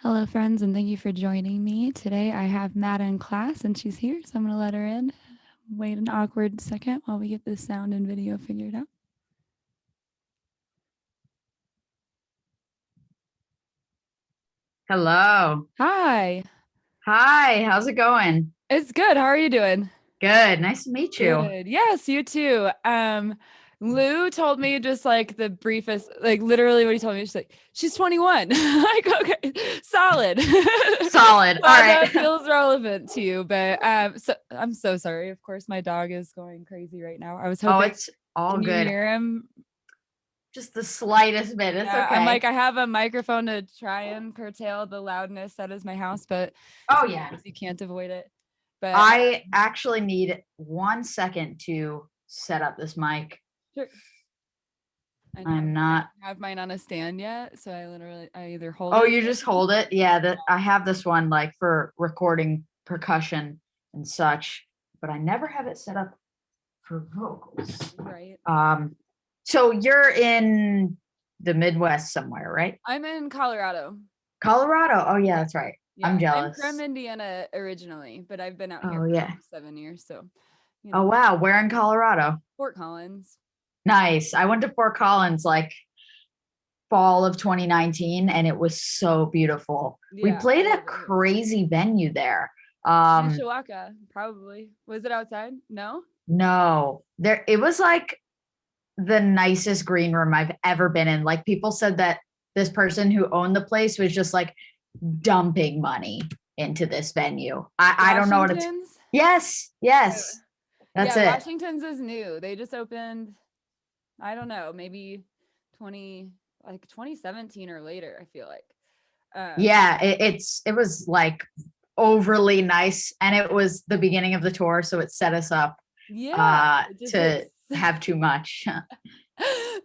Hello, friends, and thank you for joining me. Today I have Madden Klass, and she's here, so I'm going to let her in. Wait an awkward second while we get this sound and video figured out. Hello. Hi. Hi, how's it going? It's good. How are you doing? Good. Nice to meet you. Good. Yes, you too. Lou told me just like the briefest, like literally what he told me. She's like, she's 21. Like, okay, solid. Solid. All Well, right. that feels relevant to you, but so I'm so sorry. Of course, my dog is going crazy right now. I was Oh, hoping. it's all Can you good. hear him? Just the slightest bit. It's Yeah, I'm okay. like, I have a microphone to try and curtail the loudness that is my house, but Oh, yeah. you can't avoid it. But I actually need 1 second to set up this mic. sure. I I'm I not. don't have mine on a stand yet, so I either hold Oh, it. you just hold it? Yeah, that I have this one like for recording percussion and such, but I never have it set up for vocals. Right. So you're in the Midwest somewhere, right? I'm in Colorado. Colorado. Oh yeah, Yeah. that's right. I'm Yeah. I'm from jealous. Indiana originally, but I've been out here Oh for yeah. 7 years. So, Oh wow, where in Colorado? Fort Collins. Nice. I went to Fort Collins like fall of 2019 and it was so beautiful. We Yeah, I played a love it here. crazy venue there. Um Mishawaka, probably. Was it outside? No? no, there it was like the nicest green room I've ever been in. Like people said that this person who owned the place was just like dumping money into this venue. I don't know what it's. Washington's? Yes, yes. That's Yeah, it. Washington's is new. They just opened, I don't know, maybe 20 like 2017 or later, I feel like. Yeah, it was like overly nice and it was the beginning of the tour, so it set us up Yeah, it just to hits. have too much in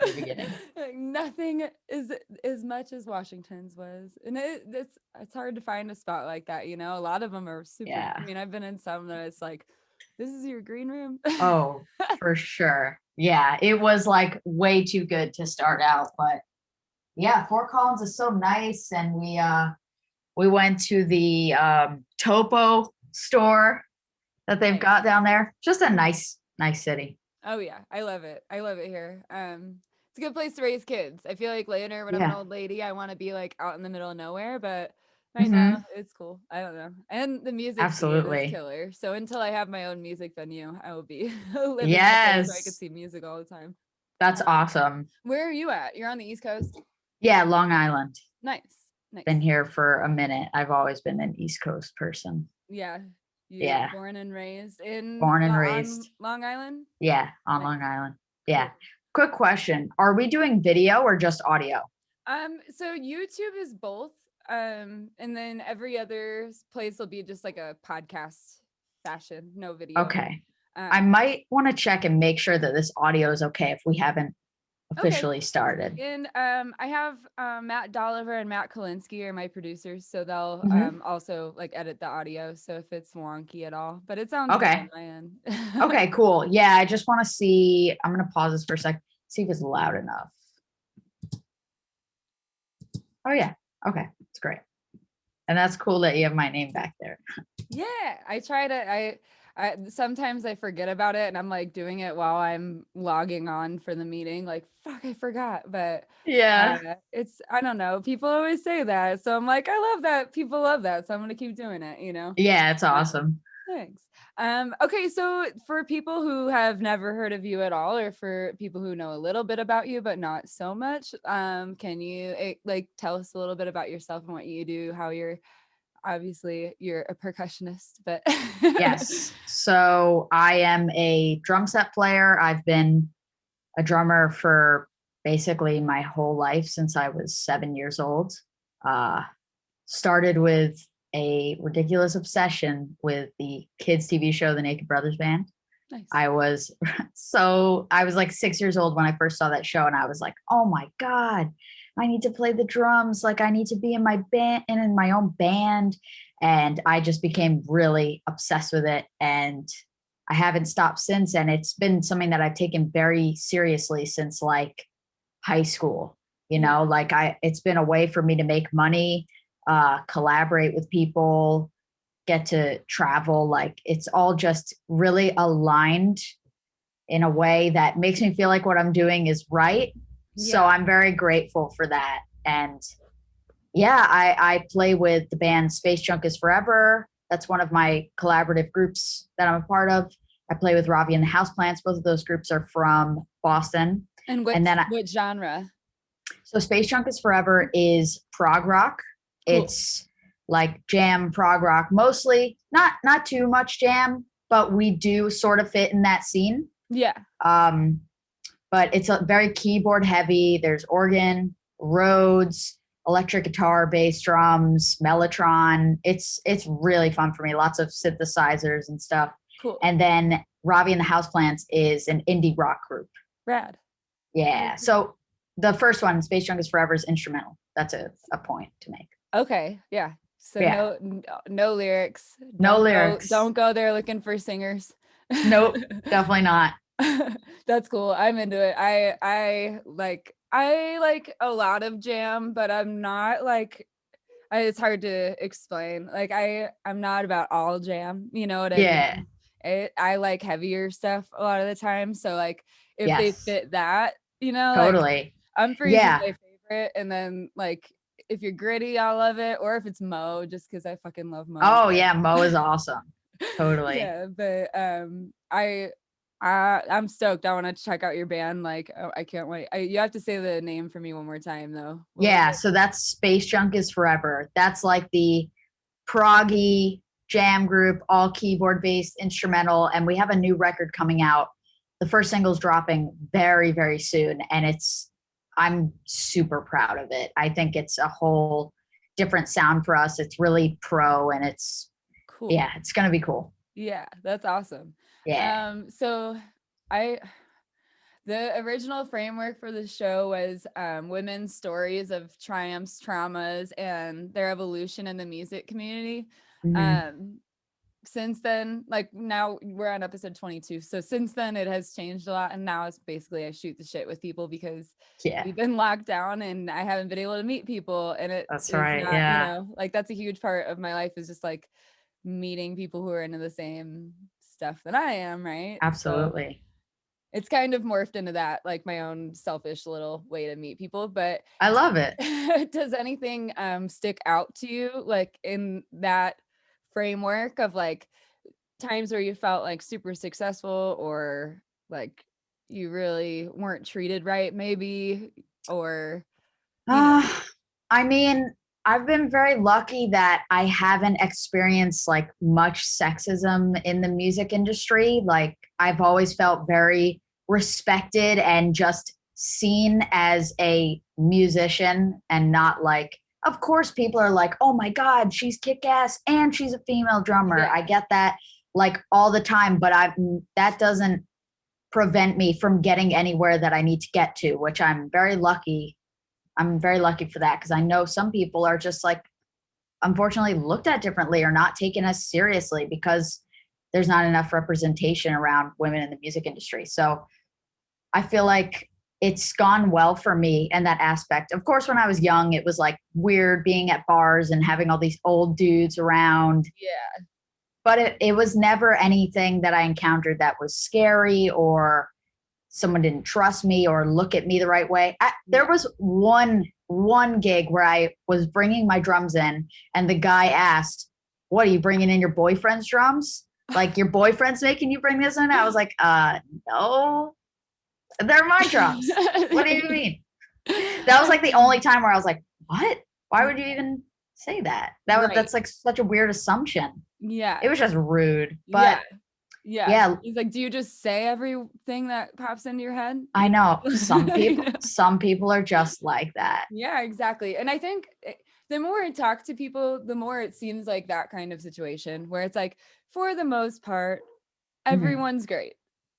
the beginning. Nothing is as much as Washington's was. And it's hard to find a spot like that, you know. A lot of them are super. I Yeah. mean, I've been in some that it's like, this is your green room. Oh, for sure. Yeah, it was like way too good to start out, but yeah, Fort Collins is so nice and we went to the Topo store that they've Nice. got down there. Just a nice city. Oh yeah, I love it. I love it here. It's a good place to raise kids. I feel like later when I'm an Yeah. old lady, I want to be like out in the middle of nowhere, but right now Hmm. it's cool. I don't know. And the music scene is Absolutely. killer. So until I have my own music venue, I will be living in a place where I could Yes. see music all the time. That's Um, awesome. where are you at? You're on the East Coast? Yeah, Long Island. Nice. Nice. Been here for a minute. I've always been an East Coast person. Yeah. You Yeah. born and raised in Born and on raised. Long Island? Yeah, on Nice. Long Island. Yeah. Cool. Quick question. Are we doing video or just audio? So YouTube is both. And then every other place will be just like a podcast fashion, no video. Okay. I Um, might want to check and make sure that this audio is okay if we haven't okay. officially started. And I have Matt Dolliver and Matt Kalinsky are my producers, so they'll Hmm. also like edit the audio. So if it's wonky at all, but it sounds good Okay. on my end. Okay, cool. Yeah, I just want to see. I'm going to pause this for a sec, see if it's loud enough. Oh, yeah. Okay. It's great. And that's cool that you have my name back there. Yeah, I try to. I sometimes I forget about it, and I'm like doing it while I'm logging on for the meeting. Like, fuck, I forgot. But Yeah. it's I don't know. People always say that, so I'm like, I love that. People love that, so I'm gonna keep doing it. You know. Yeah, it's Uh, awesome. Thanks. Okay, so for people who have never heard of you at all, or for people who know a little bit about you but not so much, can you like tell us a little bit about yourself and what you do, how you're obviously you're a percussionist, but Yes. So I am a drum set player. I've been a drummer for basically my whole life since I was 7 years old. Uh, Started with a ridiculous obsession with the kids' TV show, The Naked Brothers Band. nice. I was I was like 6 years old when I first saw that show, and I was like, oh my God, I need to play the drums. Like I need to be in my band and in my own band. And I just became really obsessed with it. And I haven't stopped since. And it's been something that I've taken very seriously since like high school. Yeah. Like it's been a way for me to make money. collaborate with people, get to travel. Like it's all just really aligned in a way that makes me feel like what I'm doing is right. So Yeah. I'm very grateful for that. And yeah, I play with the band Space Junk is Forever. That's one of my collaborative groups that I'm a part of. I play with Raavi and the Houseplants. Both of those groups are from Boston. And And then what genre? so Space Junk is Forever is prog rock. Cool. It's like jam prog rock, mostly not too much jam, but we do sort of fit in that scene. Yeah. Um, but it's a very keyboard heavy. There's organ, Rhodes, electric guitar, bass drums, Mellotron. It's really fun for me. Lots of synthesizers and stuff. Cool. And then Raavi and the Houseplants is an indie rock group. Rad. Yeah. So the first one, Space Junk is Forever, is instrumental. That's a point to make. Okay. Yeah. So Yeah. no lyrics. No lyrics. Don't go there looking for singers. Nope. Definitely not. That's cool. I'm into it. I like a lot of jam, but I'm not like it's hard to explain. Like I'm not about all jam, you know what I Yeah. mean? I like heavier stuff a lot of the time. So like if they Yes. fit that, you know, like Totally. I'm for Yeah. my favorite, and then like if you're gritty, I love it, or if it's Mo, just because I fucking love Mo. Oh yeah, Mo is awesome. Totally. Yeah, but I'm stoked. I want to check out your band. Like, oh, I can't wait. You have to say the name for me one more time, though. Yeah, so that's Space Junk is Forever. That's like the proggy jam group, all keyboard based instrumental, and we have a new record coming out. The first single's dropping very, very soon, and I'm super proud of it. I think it's a whole different sound for us. It's really pro, and it's cool. Yeah, it's gonna be cool. Yeah, that's awesome. Yeah. So the original framework for the show was women's stories of triumphs, traumas, and their evolution in the music community. Mm-hmm. Since then, like now we're on episode 22. So since then it has changed a lot. And now it's basically I shoot the shit with people because we've been locked down and I haven't been able to meet people. And That's right. not, Yeah. you know, like that's a huge part of my life is just like meeting people who are into the same stuff that I am, right? Absolutely. So it's kind of morphed into that, like my own selfish little way to meet people. But I love it. does anything stick out to you like in that framework of like times where you felt like super successful or like you really weren't treated right maybe, or I mean, I've been very lucky that I haven't experienced like much sexism in the music industry. Like I've always felt very respected and just seen as a musician and not like, of course people are like, oh my God, she's kick-ass and she's a female drummer. Yeah. I get that like all the time, but that doesn't prevent me from getting anywhere that I need to get to, which I'm very lucky for that because I know some people are just like, unfortunately, looked at differently or not taken as seriously because there's not enough representation around women in the music industry. So I feel like it's gone well for me in that aspect. Of course, when I was young, it was like weird being at bars and having all these old dudes around. Yeah. But it was never anything that I encountered that was scary or someone didn't trust me or look at me the right way. There was one gig where I was bringing my drums in and the guy asked, what, are you bringing in your boyfriend's drums? Like your boyfriend's making you bring this in? I was like, no, they're my drums. What do you mean? That was like the only time where I was like, what? Why would you even say that? That's like such a weird assumption. Yeah. It was just rude. But yeah. He's like, do you just say everything that pops into your head? I know. Some people are just like that. Yeah, exactly. And I think the more I talk to people, the more it seems like that kind of situation where it's like, for the most part, everyone's great.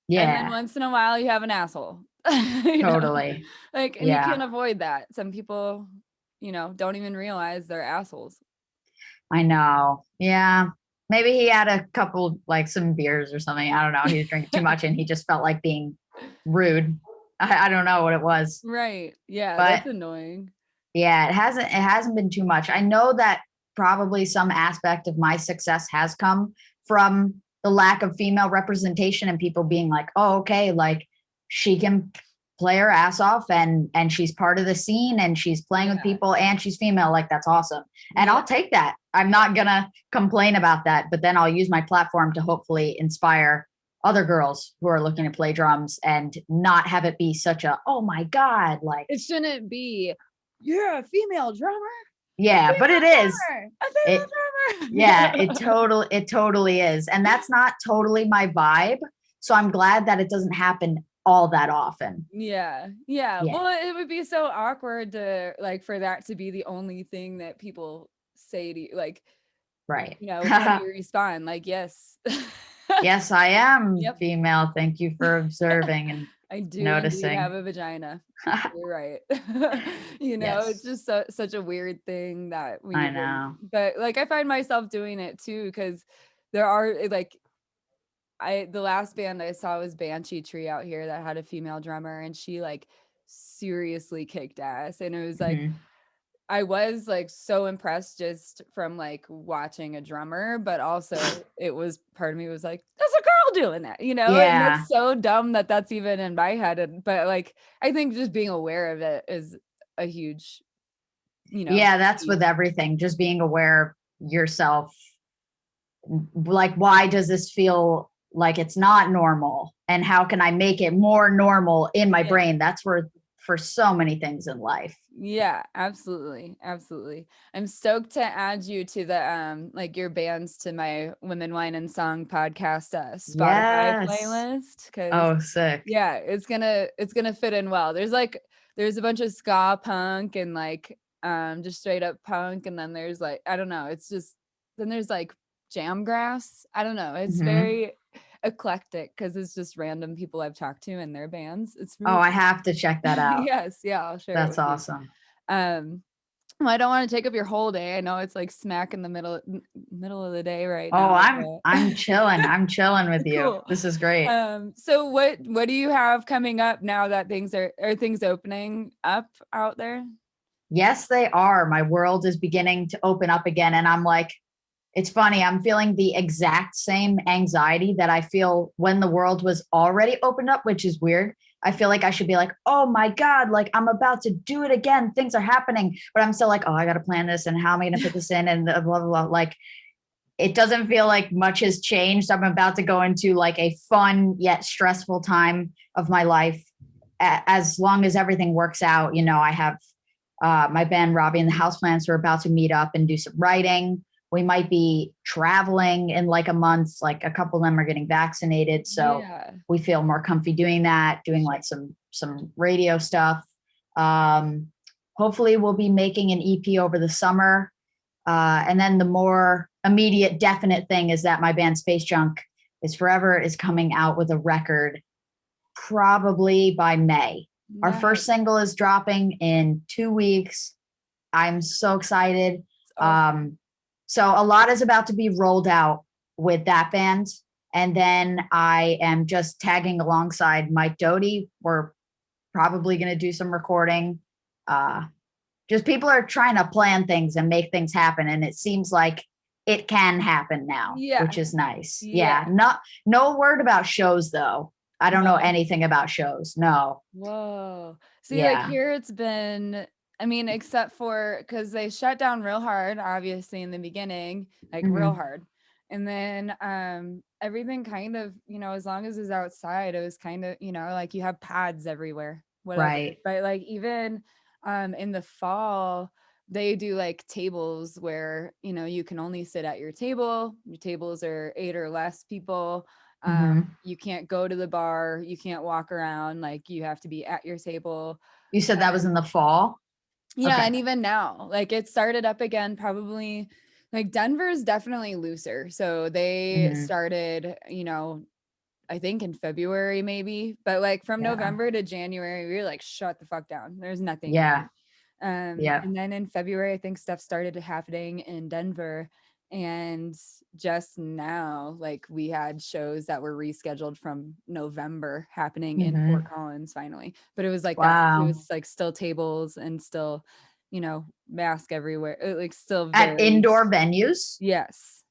Yeah. And then once in a while you have an asshole. Totally. Like, and you can't avoid that. Some people, don't even realize they're assholes. I know. Yeah. Maybe he had a couple, like some beers or something. I don't know. He was drinking too much and he just felt like being rude. I don't know what it was. Right. Yeah. But that's annoying. Yeah, it hasn't been too much. I know that probably some aspect of my success has come from the lack of female representation and people being like, "Oh, okay, like she can play her ass off and she's part of the scene and she's playing with Yeah. people and she's female, like that's awesome." And Yeah. I'll take that. I'm not going to complain about that, but then I'll use my platform to hopefully inspire other girls who are looking to play drums and not have it be such a, "Oh my god," like It shouldn't be, "You're a female drummer? A yeah, but it female is. drummer! A It female yeah, drummer!" it totally is. And that's not totally my vibe. So I'm glad that it doesn't happen all that often. Yeah. Yeah. Yeah, Well, it would be so awkward to like for that to be the only thing that people say to you. Like, right. how do you respond? Like, yes. Yes, I am Yep. female. Thank you for observing and I do indeed have noticing. a vagina. You're right. It's Yes, just such a weird thing that we I even, know. but like I find myself doing it too because there are like the last band I saw was Banshee Tree out here that had a female drummer and she like seriously kicked ass and it was like Mhm. I was like so impressed just from like watching a drummer, but also it was part of me was like, that's a girl doing that, and Yeah. that's so dumb that that's even in my head. But like, I think just being aware of it is a huge, Yeah, that's piece. with everything. Just being aware of yourself. Like, why does this feel like it's not normal? And how can I make it more normal in my Yeah. brain? That's where for so many things in life. Yeah, absolutely. Absolutely. I'm stoked to add you to the like your bands to my Women Wine and Song podcast Spotify Yes. playlist cuz Oh, sick. yeah, it's gonna fit in well. There's a bunch of ska punk and like just straight up punk and then there's like I don't know, it's just then there's like jamgrass. I don't know. It's Mhm. very eclectic because it's just random people I've talked to in their bands. It's Oh, really I cool. have to check that out. Yes, yeah, I'll share it That's with you. awesome. Um, well, I don't want to take up your whole day. I know it's like smack in the middle of the day right Oh, now, I'm chilling. I'm chilling with you. cool. This is great. So what do you have coming up now that are things opening up out there? Yes, they are. My world is beginning to open up again and I'm like, it's funny. I'm feeling the exact same anxiety that I feel when the world was already opened up, which is weird. I feel like I should be like, oh my God, like I'm about to do it again. Things are happening. But I'm still like, oh, I got to plan this and how am I going to fit this in and blah, blah, blah. Like it doesn't feel like much has changed. I'm about to go into like a fun yet stressful time of my life. As long as everything works out, I have my band Robbie and the Houseplants are about to meet up and do some writing. We might be traveling in like a month. Like a couple of them are getting vaccinated, so Yeah. we feel more comfy doing that. Doing like some radio stuff. Um, Hopefully, we'll be making an EP over the summer. And then the more immediate, definite thing is that my band Space Junk is coming out with a record probably by May. Our first Nice. single is dropping in 2 weeks. I'm so excited. It's awesome. Um, so a lot is about to be rolled out with that band. And then I am just tagging alongside Mike Doty. We're probably going to do some recording. Uh, just people are trying to plan things and make things happen. And it seems like it can happen now, which Yeah. is nice. Yeah. Yeah. No word about shows though. I don't know No. anything about shows. No. Whoa. See, like Yeah. here it's been, I mean, except for because they shut down real hard, obviously in the beginning, like real Hmm. hard. And then everything kind of, as long as it's outside, it was kind of, like you have pads everywhere, whatever. Right. But like even in the fall, they do like tables where, you can only sit at your table. Your tables are 8 or less people. Hmm. You can't go to the bar, you can't walk around, like you have to be at your table. You said that was in Um, the fall. yeah, Okay. and even now, like it started up again, probably like Denver's definitely looser. So they Hmm. started, I think in February maybe, but like from Yeah. November to January, we were like, shut the fuck down. There's nothing here. Yeah. Yeah. And then in February, I think stuff started happening in Denver. And just now, like we had shows that were rescheduled from November happening in Fort Hmm. Collins finally. But it was like that. It Wow. was like still tables and still, mask everywhere. Like still At very, indoor venues? yes.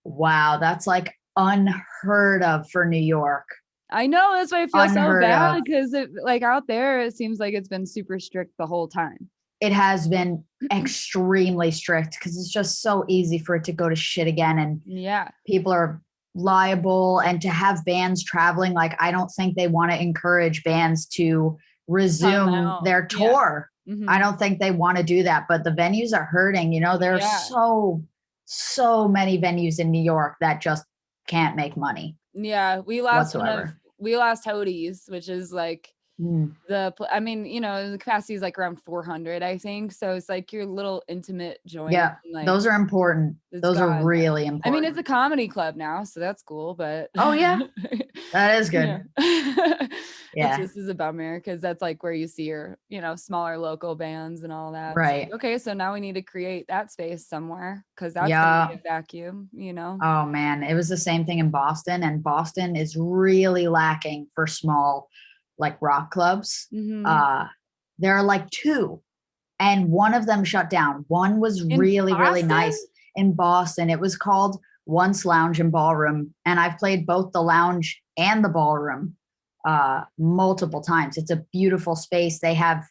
Wow, that's like unheard of for New York. I know, that's why I feel so Unheard bad, of. because it, like, out there, it seems like it's been super strict the whole time. It has been extremely strict because it's just so easy for it to go to shit again, and Yeah. people are liable. And to have bands traveling, like, I don't think they want to encourage bands to Come resume out. their Yeah. tour. I Mhm. don't think they want to do that, but the venues are hurting. There are Yeah. so many venues in New York that just can't make money Yeah. whatsoever. We lost Hody's, which is like Mm. I mean, the capacity is like around 400, I think. So it's like your little intimate joint. Yeah, Like, those are important. it's Those are gone now. really I mean, it's important. a comedy club now, so that's cool, but Oh yeah, that is yeah. good. It Yeah, just is a bummer because that's like where you see your, smaller local bands and all that. It's like, right. okay, so now we need to create that space somewhere because that's going to be Yeah. a vacuum. Oh man, it was the same thing in Boston, and Boston is really lacking for small, like, rock clubs. Hmm. Uh, there are like two, and one of them shut down. One was In really, really Boston? nice in Boston. It was called Once Lounge and Ballroom, and I've played both the lounge and the ballroom multiple times. It's a beautiful space. They have,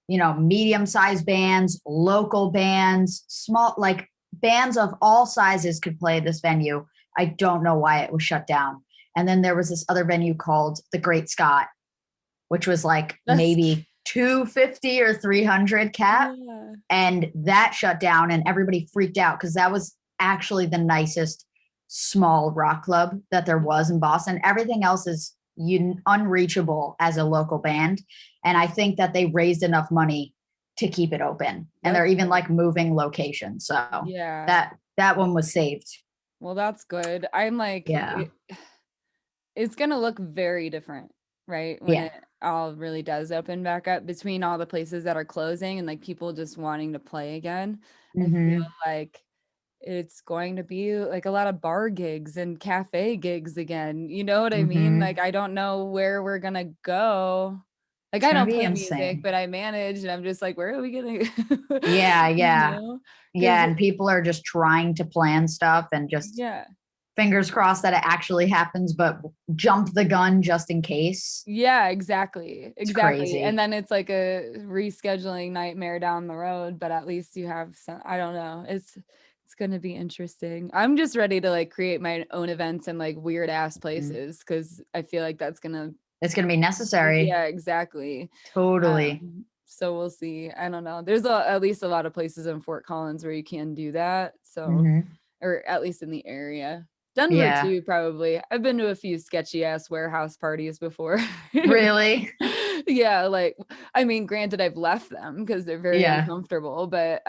medium-sized bands, local bands, small, like, bands of all sizes could play this venue. I don't know why it was shut down. And then there was this other venue called the Great Scott, which was like That's maybe 250 or 300 cap, yeah. and that shut down, and everybody freaked out because that was actually the nicest small rock club that there was in Boston. Everything else is unreachable as a local band, and I think that they raised enough money to keep it open, and they're That's even good. like moving location, so Yeah. that one was saved. Well, that's good. I'm like, Yeah, it's gonna look very different, right? When yeah. it all really does open back up between all the places that are closing and like people just wanting to play again. I feel Mm-hmm. like it's going to be like a lot of bar gigs and cafe gigs again. You know what I mean? Mm-hmm. Like, I don't know where we're gonna go. Like, It's I gonna don't be play music, insane. but I manage, and I'm just like, where are we gonna Yeah, you yeah. know? Because Yeah, and people are just trying to plan stuff and just yeah. fingers crossed that it actually happens, but jump the gun just in case. Yeah, exactly. It's Exactly. And crazy. then it's like a rescheduling nightmare down the road, but at least you have some, I don't know. It's going to be interesting. I'm just ready to like create my own events in like weird ass Mm. places cuz I feel like that's going to It's going to be necessary. yeah, exactly. Totally. So we'll see. I don't know. There's at least a lot of places in Fort Collins where you can do that. So, Hmm. or at least in the area. Denver Yeah. too, probably. I've been to a few sketchy ass warehouse parties before. Really? Yeah, like, I mean, granted, I've left them because they're very Yeah, uncomfortable, but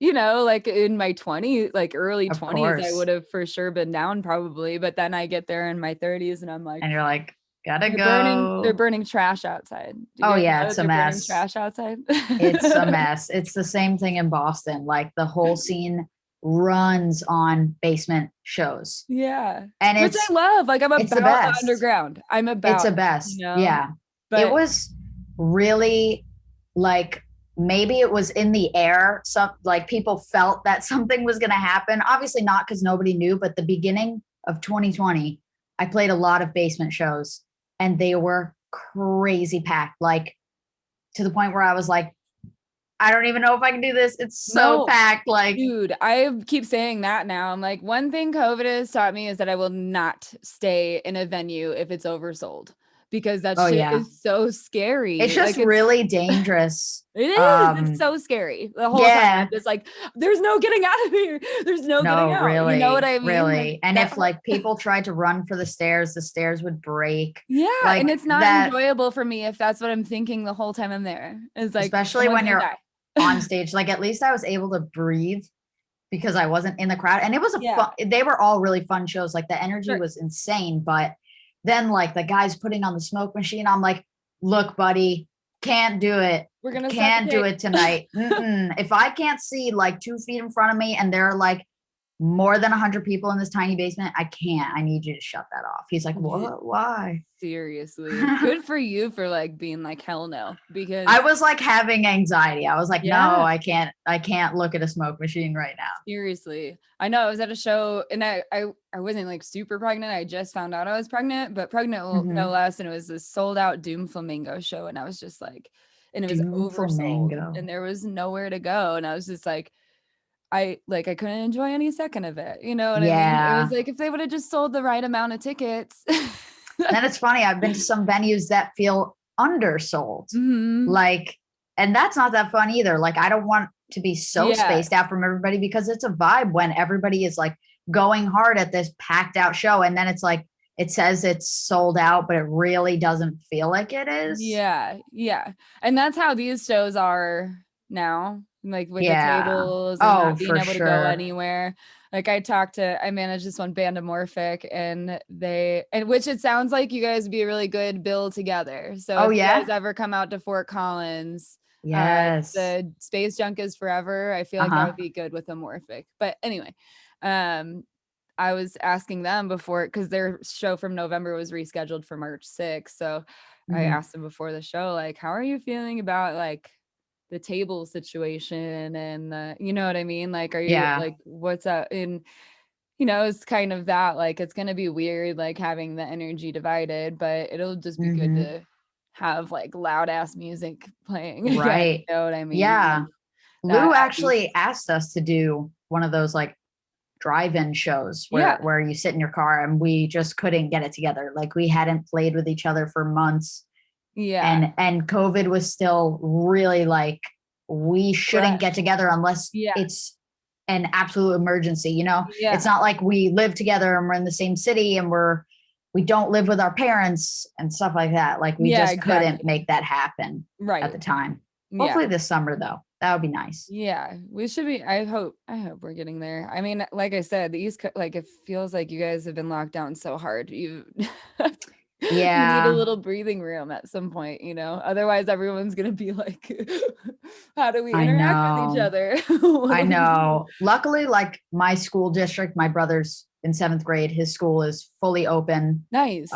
like in my 20s, like early of 20s, I would course. have for sure been down probably, but then I get there in my 30s and I'm like, And you're like, gotta they're go. burning trash outside. Do you Oh, guys yeah, know it's that a they're burning mess. trash outside? It's a mess. It's the same thing in Boston. Like, the whole scene runs on basement shows. Yeah. And Which I love. Like, I'm it's the about the best. underground. I'm It's about the it, best. Yeah. It But was really, like, maybe it was in the air. Some, like, people felt that something was going to happen. Obviously not, because nobody knew, but the beginning of 2020, I played a lot of basement shows, and they were crazy packed, like, to the point where I was like, I don't even know if I can do this. It's so no, packed. Like, dude, I keep saying that now. I'm like, one thing COVID has taught me is that I will not stay in a venue if it's oversold because that oh shit yeah, is so it's scary. just Like, it's really dangerous. it is. It's so scary. The whole time I'm Yeah. just like, there's no getting out of here. There's no getting No, out. You know what really, I mean? Like really. And that if, whole like, people tried to run for the stairs would break. yeah, and Like it's not that, enjoyable for me if that's what I'm thinking the whole time I'm there. It's like especially someone's when gonna you're die. on stage. Like, at least I was able to breathe because I wasn't in the crowd. And it was a Yeah, fun, they were all really fun shows. Like, the energy sure. was insane. But then, like, the guys putting on the smoke machine, I'm like, look, buddy, can't do it. We're gonna Can't do suffocate. it tonight. Mm-mm. If I can't see like 2 feet in front of me and they're like more than 100 people in this tiny basement. I can't. I need you to shut that off. He's like, what? Why? Seriously. Good for you for like being like, hell no. Because I was like having anxiety. I was like, no, yeah, I can't look at a smoke machine right now. seriously. I know I was at a show and I wasn't like super pregnant. I just found out I was pregnant, but pregnant no less. And it was a sold out Doom Flamingo show. And I was just like, and it was Doom oversold Flamingo. and there was nowhere to go. And I was just like, I couldn't enjoy any second of it. You know what I mean? It was Yeah. like if they would have just sold the right amount of tickets. Then it's funny. I've been to some venues that feel undersold. Mhm. Like, and that's not that fun either. Like, I don't want to be so Yeah. spaced out from everybody because it's a vibe when everybody is like going hard at this packed out show. And then it's like, it says it's sold out, but it really doesn't feel like it is. Yeah. Yeah. And that's how these shows are now, like with the Yeah. tables and Oh, not being for able to go sure. anywhere. Like I managed this one band of Morphic and which it sounds like you guys would be a really good bill together. So Oh, if you yeah. guys ever come out to Fort Collins, Yes. the Space Junk is Forever. I feel like that Uh-huh. would be good with a Morphic. But anyway, um, I was asking them before because their show from November was rescheduled for March 6th. So I Mhm. asked them before the show, like, how are you feeling about like the table situation and you know what I mean? Like, are you Yeah. like, what's up? And it's kind of that like it's gonna be weird, like having the energy divided, but it'll just be good Mhm. to have like loud ass music playing again. Right. You know what I mean? Yeah. Like that Lou happy. actually asked us to do one of those like drive-in shows Yeah. where you sit in your car, and we just couldn't get it together. Like, we hadn't played with each other for months, Yeah. and COVID was still really like, we shouldn't get Fresh. together unless Yeah. it's an absolute emergency, you know? Yeah. It's not like we live together and we're in the same city and we don't live with our parents and stuff like that. Like, we Yeah, just couldn't exactly. make that happen at Right. the time. Yeah. Hopefully this summer though. That would be nice. Yeah. We should be I hope we're getting there. I mean, like I said, the East Coast, like it feels like you guys have been locked down so hard. You you need a Yeah. little breathing room at some point, you know. Otherwise everyone's going to be like how do we I interact with each know. other? What I do we do? know. Luckily, like my school district, my brother's in seventh grade, his school is fully open, Nice.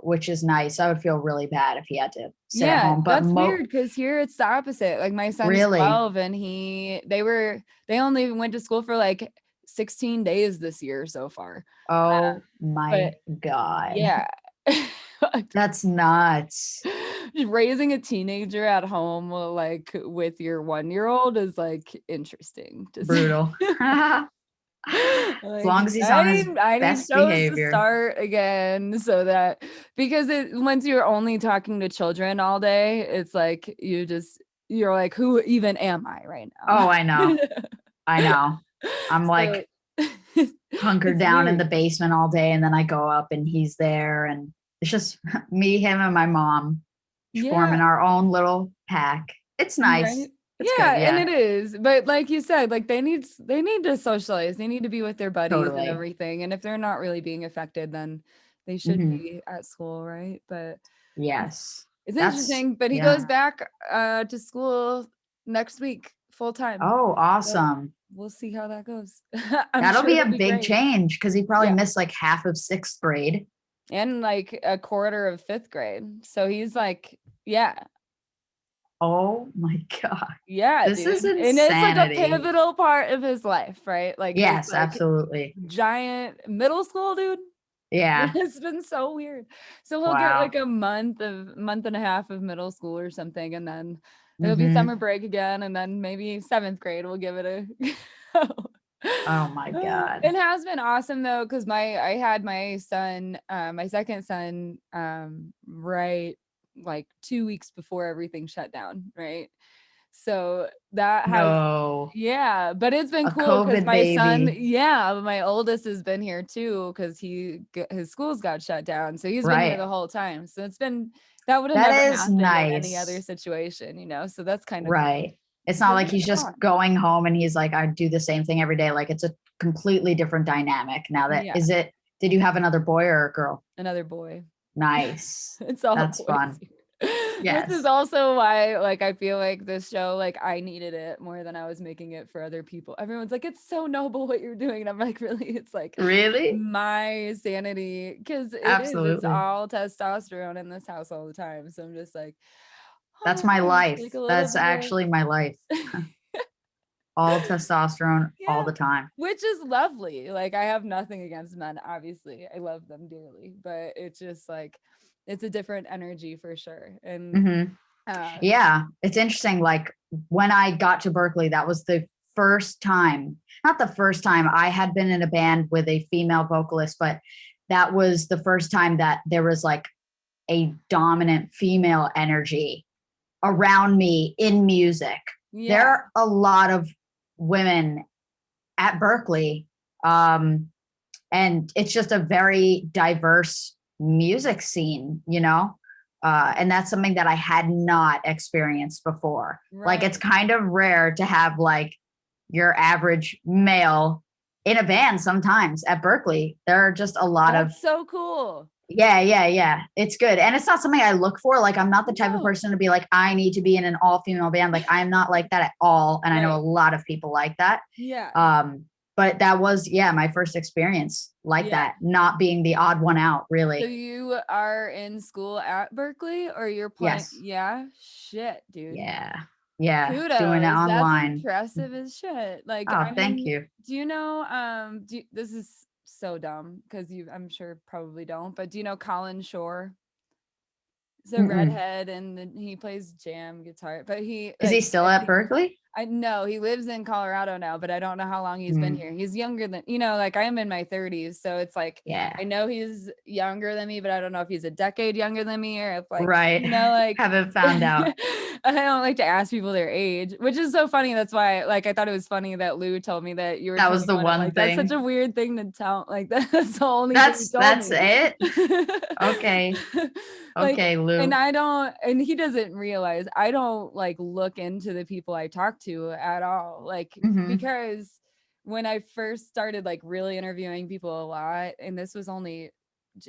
which is nice. I would feel really bad if he had to sit at Yeah, home, but that's weird because here it's the opposite. Like my son's really, 12 and they only went to school for like 16 days this year so far. oh But my God, yeah. that's nuts. Raising a teenager at home like with your 1-year-old is like interesting to see. Brutal. As Like long as he's on his I need best shows to behavior. start again so that because once you're only talking to children all day, it's like you're like, who even am I right Oh, now? I know. I know. I'm So like hunkered it's down in the weird. basement all day, and then I go up and he's there, and it's just me, him, and my mom Yeah. forming our own little pack. It's nice. Right. It's good. Yeah, and Yeah, it is. But like you said, like they need to socialize. They need to be with their buddies and totally. everything. And if they're not really being affected, then they should Hmm. be at school, right? But Yes. it's That's, interesting. But he goes yeah. back to school next week full time. Oh, So awesome. we'll see how that goes. I'm That'll sure be a it'll be big great. change because he probably Yeah. missed like half of sixth grade. And like a quarter of fifth grade. So he's like, yeah, Oh my God. yeah, This is dude. And it's like a insanity. pivotal part of his life, right? Like this Yes, like absolutely. giant middle school dude. Yeah. It's been so weird. So he'll get Wow. like a month and a half of middle school or something, and then it'll be Hmm. summer break again, and then maybe seventh grade we'll give it a go. Oh my God. It has been awesome though, because I had my son, my second son, right like 2 weeks before everything shut down, right? So that has No. yeah, but it's been A cool because COVID my son baby. yeah, my oldest has been here too because his schools got shut down, so he's been here The the whole time. So it's been that would have That never is happened in any other nice. situation, so that's kind of cool. Right. It's not So like he's it's just fun. going home and he's like, I do the same thing every day. Like, it's a completely different dynamic now. That Yeah, is it. Did you have another boy or a girl? another boy. Nice. It's all That's boys fun. here. Which is Yes. also why, like, I feel like this show, like, I needed it more than I was making it for other people. Everyone's like, "It's so noble what you're doing." And I'm like, "Really?" It's like Really? my sanity, because it is. It's Absolutely. all testosterone in this house all the time. So I'm just like, That's "Oh, my there's life. like a little That's bit of." actually my life. All testosterone all Yeah, the time. which is lovely. Like, I have nothing against men, obviously. I love them dearly, but it's just like it's a different energy for sure. And Mhm. uh Yeah, it's interesting. Like when I got to Berkeley, that was the first time, not the first time I had been in a band with a female vocalist, but that was the first time that there was like a dominant female energy around me in music. There yeah. are a lot of women at Berkeley, and it's just a very diverse music scene, you know? And that's something that I had not experienced before. Like, it's Right. kind of rare to have like your average male in a band sometimes at Berkeley. There are just a lot of, That's so cool. yeah. It's good. And it's not something I look for. Like, I'm not the type of No. person to be like, I need to be in an all female band. Like, I'm not like that at all. And I know a Right. lot of people like that. Yeah. Um, but that was, yeah, my first experience like Yeah. that, not being the odd one out, So really. you are in school at Berkeley, or you're playing? Yes. Yeah. Shit, dude. Yeah. Yeah. Doing it Kudos. That's online. impressive as shit. Like, Oh, I thank mean, you. do you know, this is so dumb because I'm sure probably don't, but do you know Colin Shore? He's a Mm-mm. redhead and then he plays jam guitar, but he Is he like, still at Berkeley? I know he lives in Colorado now, but I don't know how long he's been Mm, here. He's younger than, like I'm in my 30s. So it's like, yeah. I know he's younger than me, but I don't know if he's a decade younger than me or if like, Right. like Haven't found out. I don't like to ask people their age, which is so funny. That's why like I thought it was funny that Lou told me that you were That was the 21. I'm one like, that's such a thing. weird thing to tell. Like that's the only thing he That's told that's me. it. Okay. Like, Okay, and Lou. I don't, and he doesn't realize I don't like look into the people I talk to at all. Like, Hmm. because when I first started like really interviewing people a lot, and this was only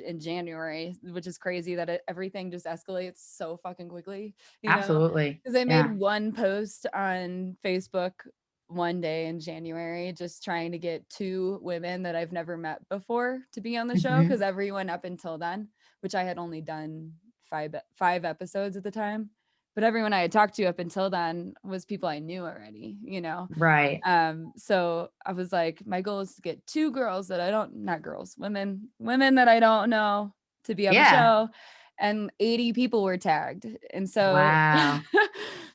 in January, which is crazy that everything just escalates so fucking quickly, Absolutely. because I made Yeah. one post on Facebook one day in January, just trying to get two women that I've never met before to be on the show. Hmm. Because everyone up until then, which I had only done five episodes at the time, but everyone I had talked to up until then was people I knew already, Right. so I was like, my goal is to get two girls that I don't, not girls, women that I don't know to be on the Yeah. show. And 80 people were tagged. And so Wow.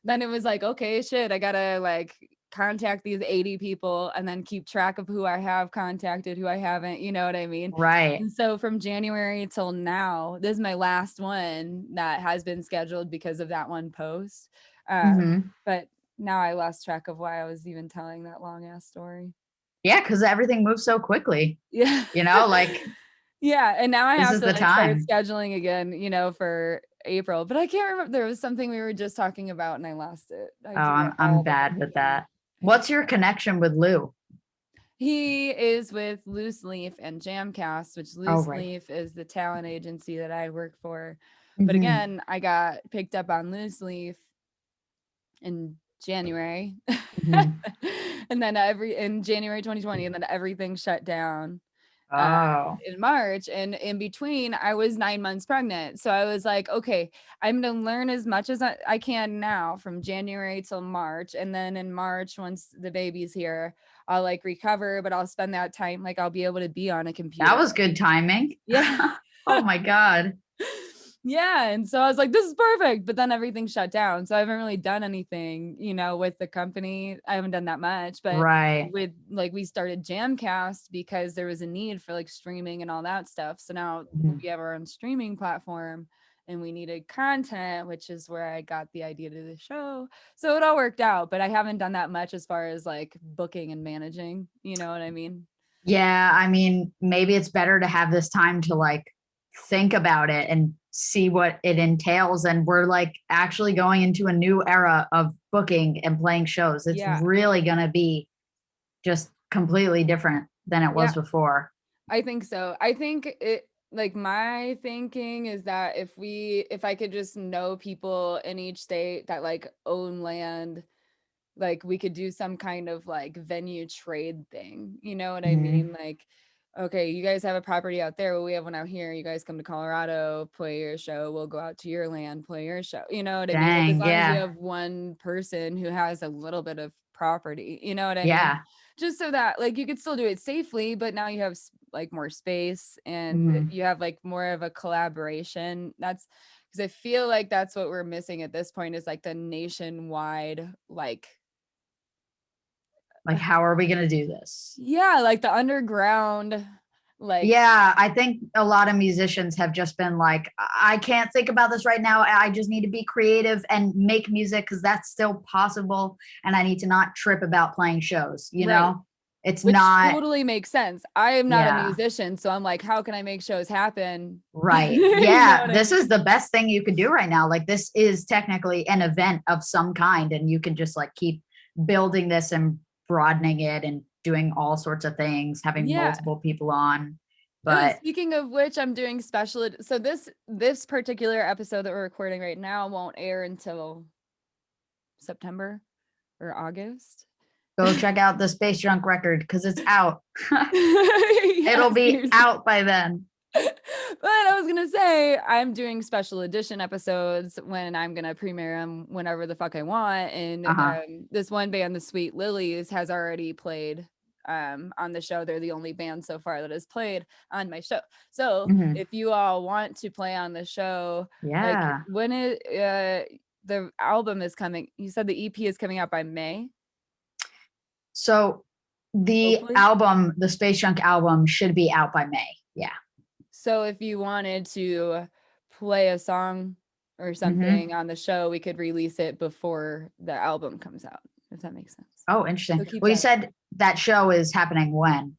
then it was like, okay, shit, I gotta like contact these 80 people and then keep track of who I have contacted, who I haven't, you know what I mean? Right. And so from January till now, this is my last one that has been scheduled because of that one post. Hmm. But now I lost track of why I was even telling that long ass story. Yeah, because everything moves so quickly. Yeah. Like Yeah. And now I this have is to the like start time. scheduling again, for April. But I can't remember. There was something we were just talking about and I lost it. I Oh, do that I'm all the bad with fucking time. that. What's your connection with Lou? He is with Loose Leaf and Jamcast, which Oh, Loose right. Leaf is the talent agency that I work for. But Hmm. again, I got picked up on Loose Leaf in January. Hmm. And then in January 2020, and then everything shut down uh, Oh, in March. And in between, I was 9 months pregnant. So I was like, okay, I'm going to learn as much as I can now from January till March. And then in March, once the baby's here, I'll like recover, but I'll spend that time, like I'll be able to be on a that computer. was good timing. Yeah. Oh my God. Yeah. And so I was like, this is perfect. But then everything shut down. So I haven't really done anything, with the company. I haven't done that much. But Right. with like, we started Jamcast because there was a need for like streaming and all that stuff. So now Mhm. we have our own streaming platform and we needed content, which is where I got the idea to the show. So it all worked out. But I haven't done that much as far as like booking and managing. You know what I mean? Yeah, I mean, maybe it's better to have this time to like think about it and see what it entails. And we're like actually going into a new era of booking and playing shows. It's Yeah. really going to be just completely different than it was Yeah. before. I think so. I think it. like my thinking is that if I could just know people in each state that like own land, like we could do some kind of like venue trade thing. You know what I Mhm. mean? Like, okay, you guys have a property out there, well, we have one out here. You guys come to Colorado, play your show. We'll go out to your land, play your show. You know what I mean? Like as Dang, long as you yeah. have one person who has a little bit of property, you know what I mean? Yeah. Just so that like you could still do it safely, but now you have like more space and Mhm. you have like more of a collaboration. That's because I feel like that's what we're missing at this point is like the nationwide like Like, how are we gonna do this? yeah, like the underground, like Yeah, I think a lot of musicians have just been like, I can't think about this right now. I just need to be creative and make music because that's still possible. And I need to not trip about playing shows, you right, know? It's which not, totally makes sense. I am not a yeah, musician, so I'm like, how can I make shows happen? right. You know Yeah, what I this mean? is the best thing you could do right now. Like, this is technically an event of some kind, and you can just like keep building this and broadening it and doing all sorts of things, having Yeah. multiple people on. Oh, But speaking of which, I'm doing so this particular episode that we're recording right now won't air until September or August. go check out the Space Junk record because it's out. Yeah, It'll be seriously. out by then. But I was gonna say I'm doing special edition episodes when I'm gonna premiere them whenever the fuck I want. And Uh-huh. this one band, the Sweet Lilies, has already played on the show. They're the only band so far that has played on my show. So Mhm. if you all want to play on the show, like Yeah. when the album is coming, you said the EP is coming out by May, So the hopefully. album, the Space Junk album, should be out by May. Yeah. So if you wanted to play a song or Hmm. something on the show, we could release it before the album comes out, if that makes sense. Oh, So interesting. keep Well, you that. said that show is happening when?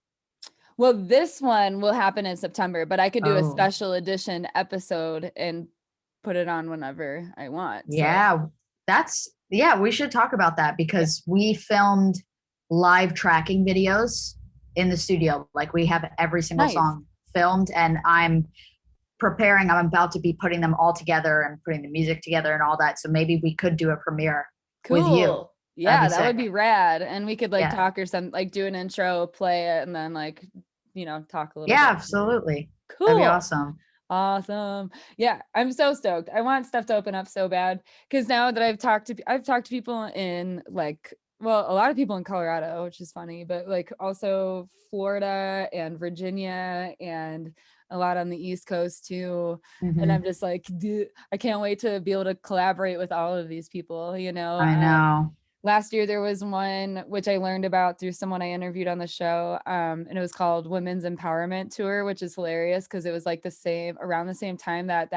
Well, this one will happen in September, but I could do a Oh, special edition episode and put it on whenever I want. So yeah. Yeah, we should talk about that yeah, because we filmed live tracking videos in the studio. Like we have every single nice. song filmed, and I'm about to be putting them all together and putting the music together and all that. So maybe we could do a premiere with you. Cool. That'd be Yeah, that would sick. be rad. And we could like Yeah. talk or something, like do an intro, play it, and then like, talk a little Yeah, bit. absolutely. That'd be Cool. awesome. Awesome. Yeah, I'm so stoked. I want stuff to open up so bad because now that I've talked to people in like, well, a lot of people in Colorado, which is funny, but like also Florida and Virginia and a lot on the East Coast too. And I'm Hmm. just like, dude, I can't wait to be able to collaborate with all of these people, I know. last year there was one which I learned about through someone I interviewed on the show, and it was called Women's Empowerment Tour, which is hilarious because it was like around the same time that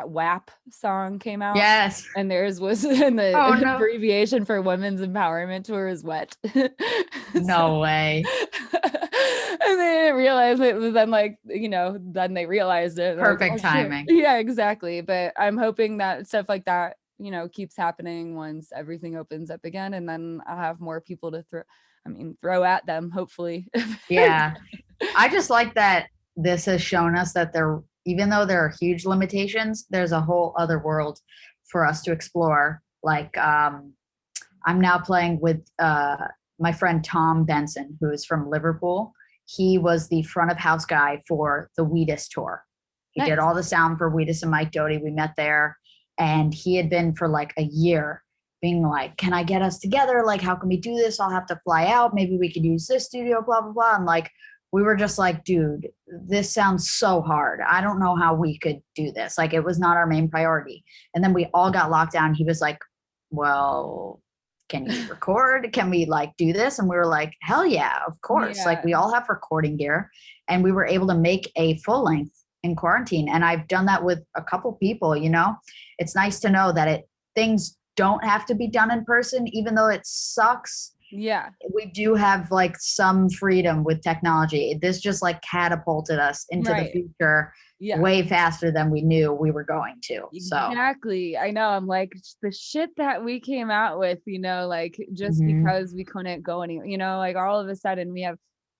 WAP song came out, Yes. and theirs was and Oh the no. abbreviation for Women's Empowerment Tour is WET. So, No way. and they didn't realize it was then like, then they realized it. Like, oh Perfect shit. timing. Yeah, exactly. But I'm hoping that stuff like that, keeps happening once everything opens up again. And then I'll have more people to throw at them, hopefully. Yeah. I just like that this has shown us that even though there are huge limitations, there's a whole other world for us to explore. Like, I'm now playing with my friend Tom Benson, who is from Liverpool. He was the front of house guy for the Wheatus tour. He did Nice. all the sound for Wheatus and Mike Doty. We met there, and he had been for like a year being like, "Can I get us together? Like, how can we do this? I'll have to fly out. Maybe we could use this studio, blah, blah, blah." And like, we were just like, dude, this sounds so hard. I don't know how we could do this. Like, it was not our main priority. And then we all got locked down. He was like, well, can you record? Can we like do this? And we were like, hell yeah, of course. Like, Yeah. we all have recording gear, and we were able to make a full length in quarantine. And I've done that with a couple people, it's nice to know that things don't have to be done in person, even though it sucks. Yeah. We do have like some freedom with technology. This just like catapulted us into the Right. future Yeah. way faster than we knew we were going to. So, Exactly. I know. I'm like the shit that we came out with, like just mhm. because we couldn't go any, like all of a sudden we have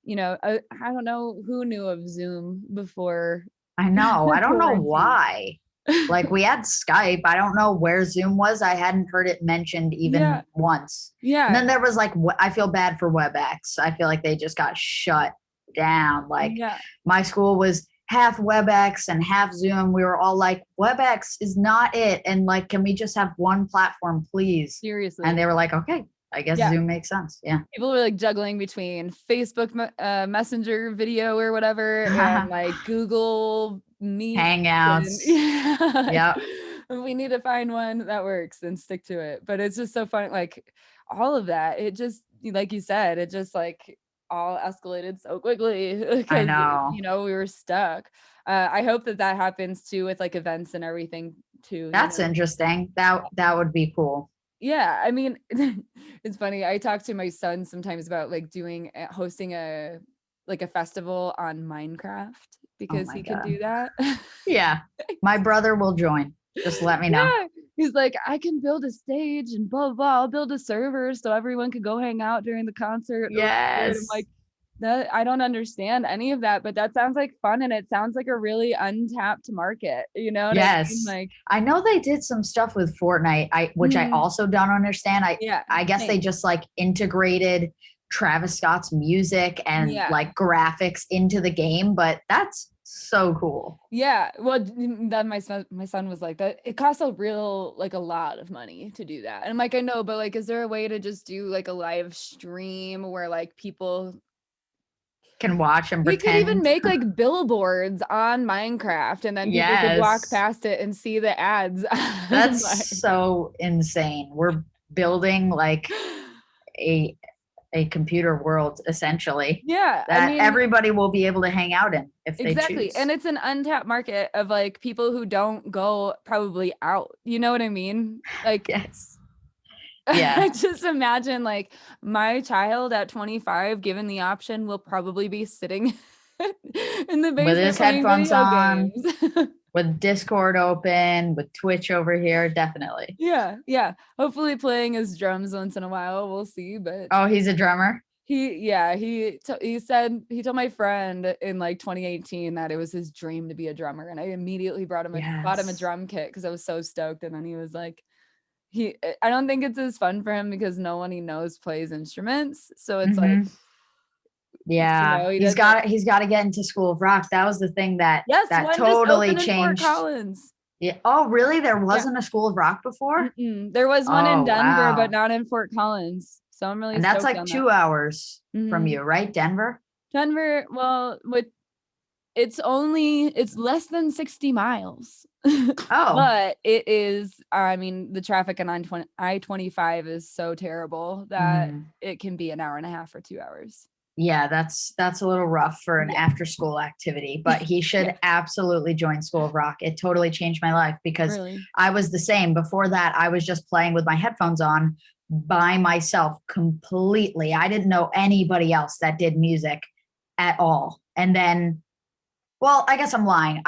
I don't know who knew of Zoom before I know. I don't know quarantine. why. Like we had Skype. I don't know where Zoom was. I hadn't heard it mentioned even Yeah. once. And Yeah. then there was like, I feel bad for WebEx. I feel like they just got shut down. Like Yeah. my school was half WebEx and half Zoom. We were all like, WebEx is not it. And like, can we just have one platform, please? And Seriously. they were like, okay, I guess Yeah. Zoom makes sense. Yeah. People were like juggling between Facebook Messenger video or whatever and like Google Meet. And Hangouts. yeah, Yep. we need to find one that works and stick to it. But it's just so fun. Like all of that, it just, like you said, it just like all escalated so quickly I because, know. we were stuck. I hope that happens too with like events and everything too, That's interesting. That would be cool. Yeah, I mean, it's funny. I talk to my son sometimes about like hosting a festival on Minecraft Oh because my he can God. do that. Yeah. My brother will join. Just let me know. Yeah. He's like, I can build a stage and blah blah blah. I'll build a server so everyone could go hang out during the concert or whatever. And I'm Yes. like, that I don't understand any of that, but that sounds like fun and it sounds like a really untapped market. You know what I mean? Yes. Like, I know they did some stuff with Fortnite, which I mm, also don't understand. yeah, I guess they same. just like integrated Travis Scott's music and Yeah. like graphics into the game, but that's so cool. Yeah, well, then my son was like that. It costs a lot of money to do that. And I'm like, I know, but like, is there a way to just do like a live stream where like people Can watch and we could even pretend. make like billboards on Minecraft and then people could walk Yes. past it and see the ads. That's Like, so insane. We're building like a computer world essentially yeah, I that mean, everybody will be able to hang out in if they exactly. And choose. it's an untapped market of like people who don't go probably out. You know what I mean? Like Yes. Yeah. I just imagine like my child at 25, given the option, will probably be sitting in the With basement his playing headphones video on, games. with Discord open, with Twitch over here, definitely. Yeah, yeah. Hopefully playing his drums once in a while. We'll see. But Oh, he's a drummer? he said he told my friend in like 2018 that it was his dream to be a drummer, and I immediately bought him a Yes. drum kit because I was so stoked. And then he was like, I don't think it's as fun for him because no one he knows plays instruments. So it's like, Mm-hmm. Yeah. he He's doesn't. got to get into School of Rock. That was the thing that Yes, one just totally opened in Fort changed. Collins. Yeah. Oh, really? There Yeah. wasn't a School of Rock before? There was one in Oh, Denver, but wow. not in Fort Collins. So I'm really And that's stoked like on that. 2 hours from Mhm. you, right? Denver? Denver, well, it's less than 60 miles. Oh, But it is, I mean, the traffic on I-25 is so terrible that mhm. it can be an hour and a half or 2 hours. Yeah, that's a little rough for an Yeah. after school activity, but he Yeah, should absolutely join School of Rock. It totally changed my life because really. I was the same. Before that, I was just playing with my headphones on by myself completely. I didn't know anybody else that did music at all. And then, well, I guess I'm lying.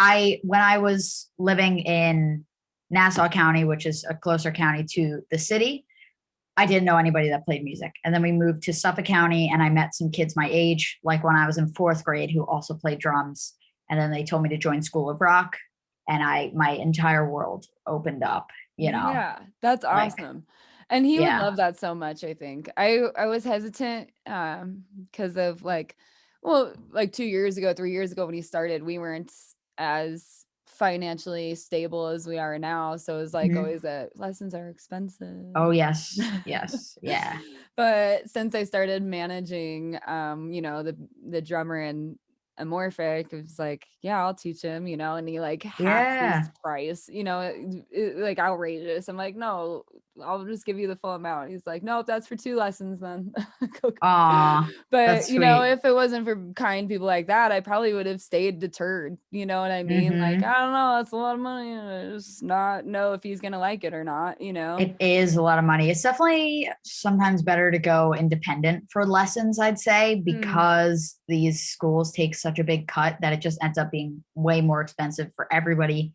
When I was living in Nassau County, which is a closer county to the city, I didn't know anybody that played music. And then we moved to Suffolk County and I met some kids my age, like when I was in fourth grade, who also played drums. And then they told me to join School of Rock. And my entire world opened up, Yeah, that's like, awesome. And he would yeah. love that so much, I think. I was hesitant because of like, well, like 2 years ago, 3 years ago when he started, we weren't as financially stable as we are now. So it was like Mhm. always lessons are expensive. Oh, yes. Yes. Yeah. But since I started managing the drummer and Amorphic, it was like, yeah, I'll teach him, and he like halves his Yeah. price, like outrageous. I'm like, no, I'll just give you the full amount. He's like, no, that's for 2 lessons then. Aw, But that's sweet. if it wasn't for kind people like that, I probably would have stayed deterred. You know what I mean? Like, Hmm. I don't know, that's a lot of money, and I just not know if he's gonna like it or not. It is a lot of money. It's definitely sometimes better to go independent for lessons, I'd say, Mm, because these schools take such a big cut that it just ends up being way more expensive for everybody.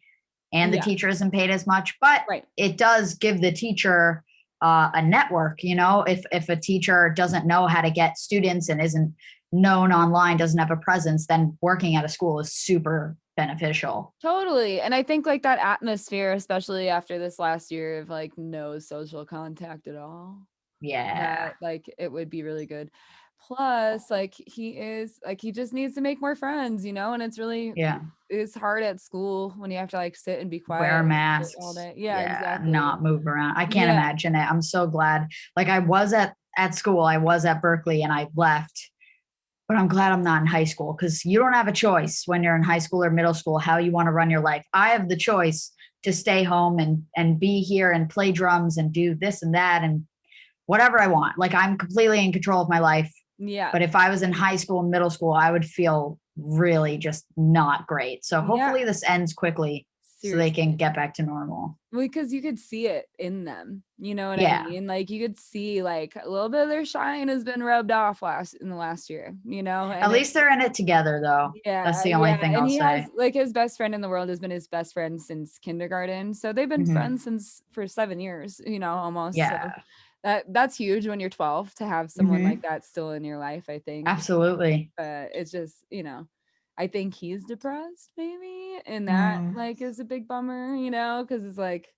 And the yeah, teacher isn't paid as much, but right. it does give the teacher a network. If a teacher doesn't know how to get students and isn't known online, doesn't have a presence, then working at a school is super beneficial. Totally. And I think like that atmosphere, especially after this last year of like no social contact at all, Yeah. that like it would be really good. Plus, like he just needs to make more friends, and it's really Yeah. it's hard at school when you have to like sit and be Wear quiet and sit all masks. day. Yeah, Yeah. exactly. Not move around. I can't Yeah. imagine it. I'm so glad. Like I was at school, I was at Berkeley and I left, but I'm glad I'm not in high school because you don't have a choice when you're in high school or middle school how you want to run your life. I have the choice to stay home and be here and play drums and do this and that and whatever I want. Like I'm completely in control of my life. Yeah. But if I was in high school and middle school, I would feel really just not great. So Yeah. hopefully this ends quickly so they can Seriously. get back to normal. Well, because you could see it in them. You know what I Yeah. mean? Like you could see like a little bit of their shine has been rubbed off in the last year, At and least they're in it together though. That's yeah, the only yeah. thing And I'll he has say. like his best friend in the world has been his best friend since kindergarten. So they've been Mm-hmm. friends for 7 years, almost. So Yeah. that's huge when you're 12 to have someone like Mm-hmm. that still in your life, I think. Absolutely. But it's just, I think he's depressed maybe. And that Mm, like is a big bummer, because it's like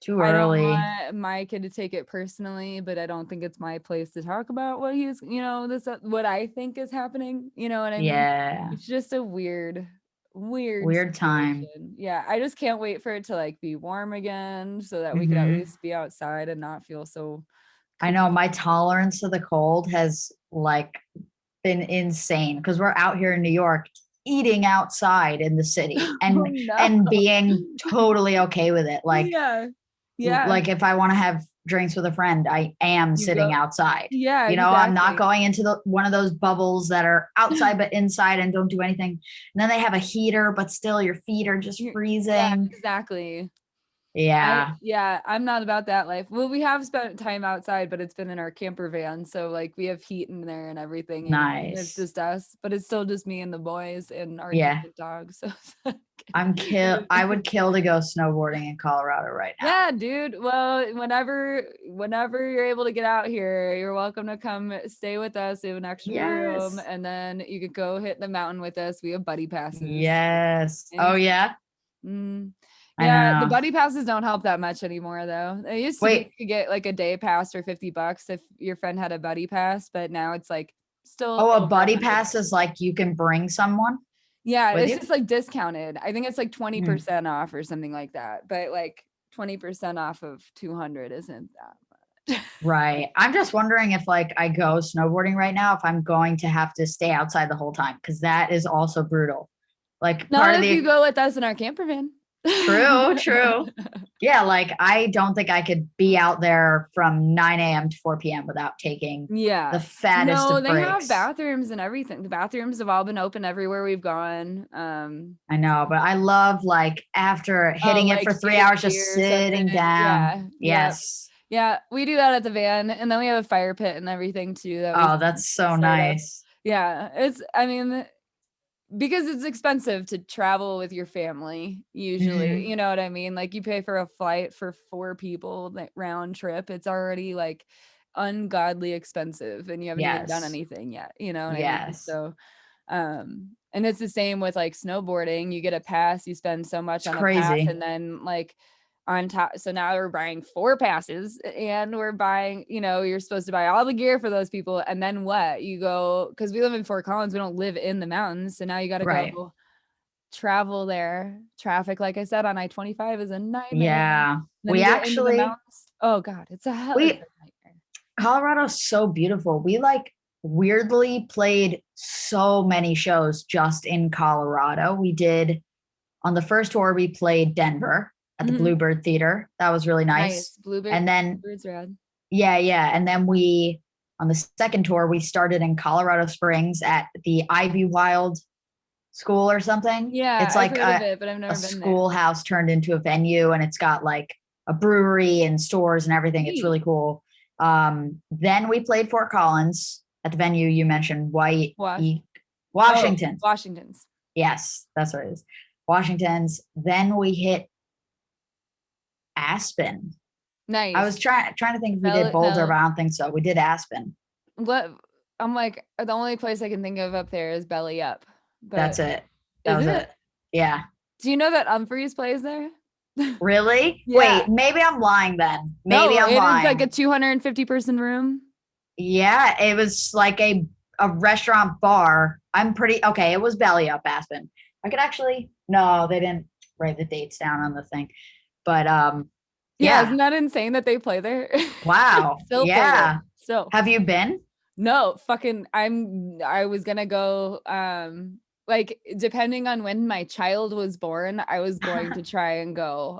too I don't early. want my kid to take it personally, but I don't think it's my place to talk about what he's, this what I think is happening. You know what I mean? Yeah. It's just a weird Weird time. situation. Yeah, I just can't wait for it to like be warm again so that we could at Mm-hmm. least be outside and not feel so I know my cooped. tolerance to the cold has like been insane because we're out here in New York eating outside in the city Oh and no. and being totally okay with it. Yeah. Yeah. Like if I want to have drinks with a friend, I am You sitting go. outside. Yeah, I'm not exactly. going into the one of those bubbles that are outside but inside and don't do anything. And then they have a heater, but still your feet are just Yeah, freezing. exactly. Yeah, I'm not about that life. Well, we have spent time outside, but it's been in our camper van. So like we have heat in there and everything, it's nice. just us, but it's still just me and the boys and our Yeah, giant dog. So I would kill to go snowboarding in Colorado right now. yeah, dude. Well, whenever you're able to get out here, you're welcome to come stay with us. We have an extra room, Yes. and then you could go hit the mountain with us. We have buddy passes. Yes. Oh Anytime. yeah. Mm. I Yeah, the know. buddy passes don't help that much anymore though. It used to be Wait. you could get like a day pass for $50 if your friend had a buddy pass, but now it's like still Oh, a over buddy 100. pass is like you can bring someone Yeah, with it's you. just like discounted. I think it's like Hmm. 20% off or something like that. But like 20% off of 200 isn't that much. Right. I'm just wondering if like I go snowboarding right now, if I'm going to have to stay outside the whole time because that is also brutal. Like part Not of if you the go with us in our camper van. true, true. Yeah, like I don't think I could be out there from 9 a.m. to 4 p.m. without taking the Yeah. fattest No, of they have breaks. bathrooms and everything. The bathrooms have all been open everywhere we've gone. I know, but I love like after Oh, hitting it like for three getting a hours, just beer or something. sitting down. Yeah. Yeah. Yes. Yeah. We do that at the van. And then we have a fire pit and everything too that we Oh, that's so set up. nice. Yeah. I mean, because it's expensive to travel with your family, usually. Hmm. You know what I mean? Like you pay for a flight for 4 people, like round trip. It's already like ungodly expensive and you haven't even done Yes. anything yet. You know what I mean? Yes. So and it's the same with like snowboarding. You get a pass, you spend so much It's on a pass, crazy. and then like on top, so now we're buying 4 passes and we're buying, you're supposed to buy all the gear for those people. And then what? You go, because we live in Fort Collins, we don't live in the mountains. So now you got to Right. go travel there. Traffic, like I said, on I-25 is a nightmare. And Yeah. then We you get into the actually, mountains. Oh God, it's a hell. It's we, a nightmare. Colorado's so beautiful. We like weirdly played so many shows just in Colorado. We did on the first tour, we played Denver at the Mhm. Bluebird Theater. That was really nice. Nice. Bluebird, And then, Bluebird's rad. yeah, yeah. And then on the second tour, we started in Colorado Springs at the Ivy Wild School or something. Yeah, It's I've like heard of it, but I've a never been there. schoolhouse turned into a venue and it's got like a brewery and stores and everything. It's Sweet. really cool. Then we played Fort Collins at the venue you mentioned, Wash. Oh, Washington. Washington's. Yes, that's what it is. Washington's. Then we hit Aspen. I was Nice. trying to think if we did Mel Boulder, Mel but I don't think so. We did Aspen. what I'm like, the only place I can think of up there is Belly Up. But That's it. That is was it? it. Yeah. Do you know that Umphreys plays there? Really? Yeah. Wait, maybe I'm lying then. Maybe No, I'm it is like a lying. 250 person room. Yeah, it was like a restaurant bar. I'm pretty okay. It was Belly Up Aspen. I could actually no, they didn't write the dates down on the thing. But Yeah, yeah. isn't that insane that they play there? Wow. Still play there. Yeah. Still. Have you been? No, fucking I was gonna go like depending on when my child was born, I was going to try and go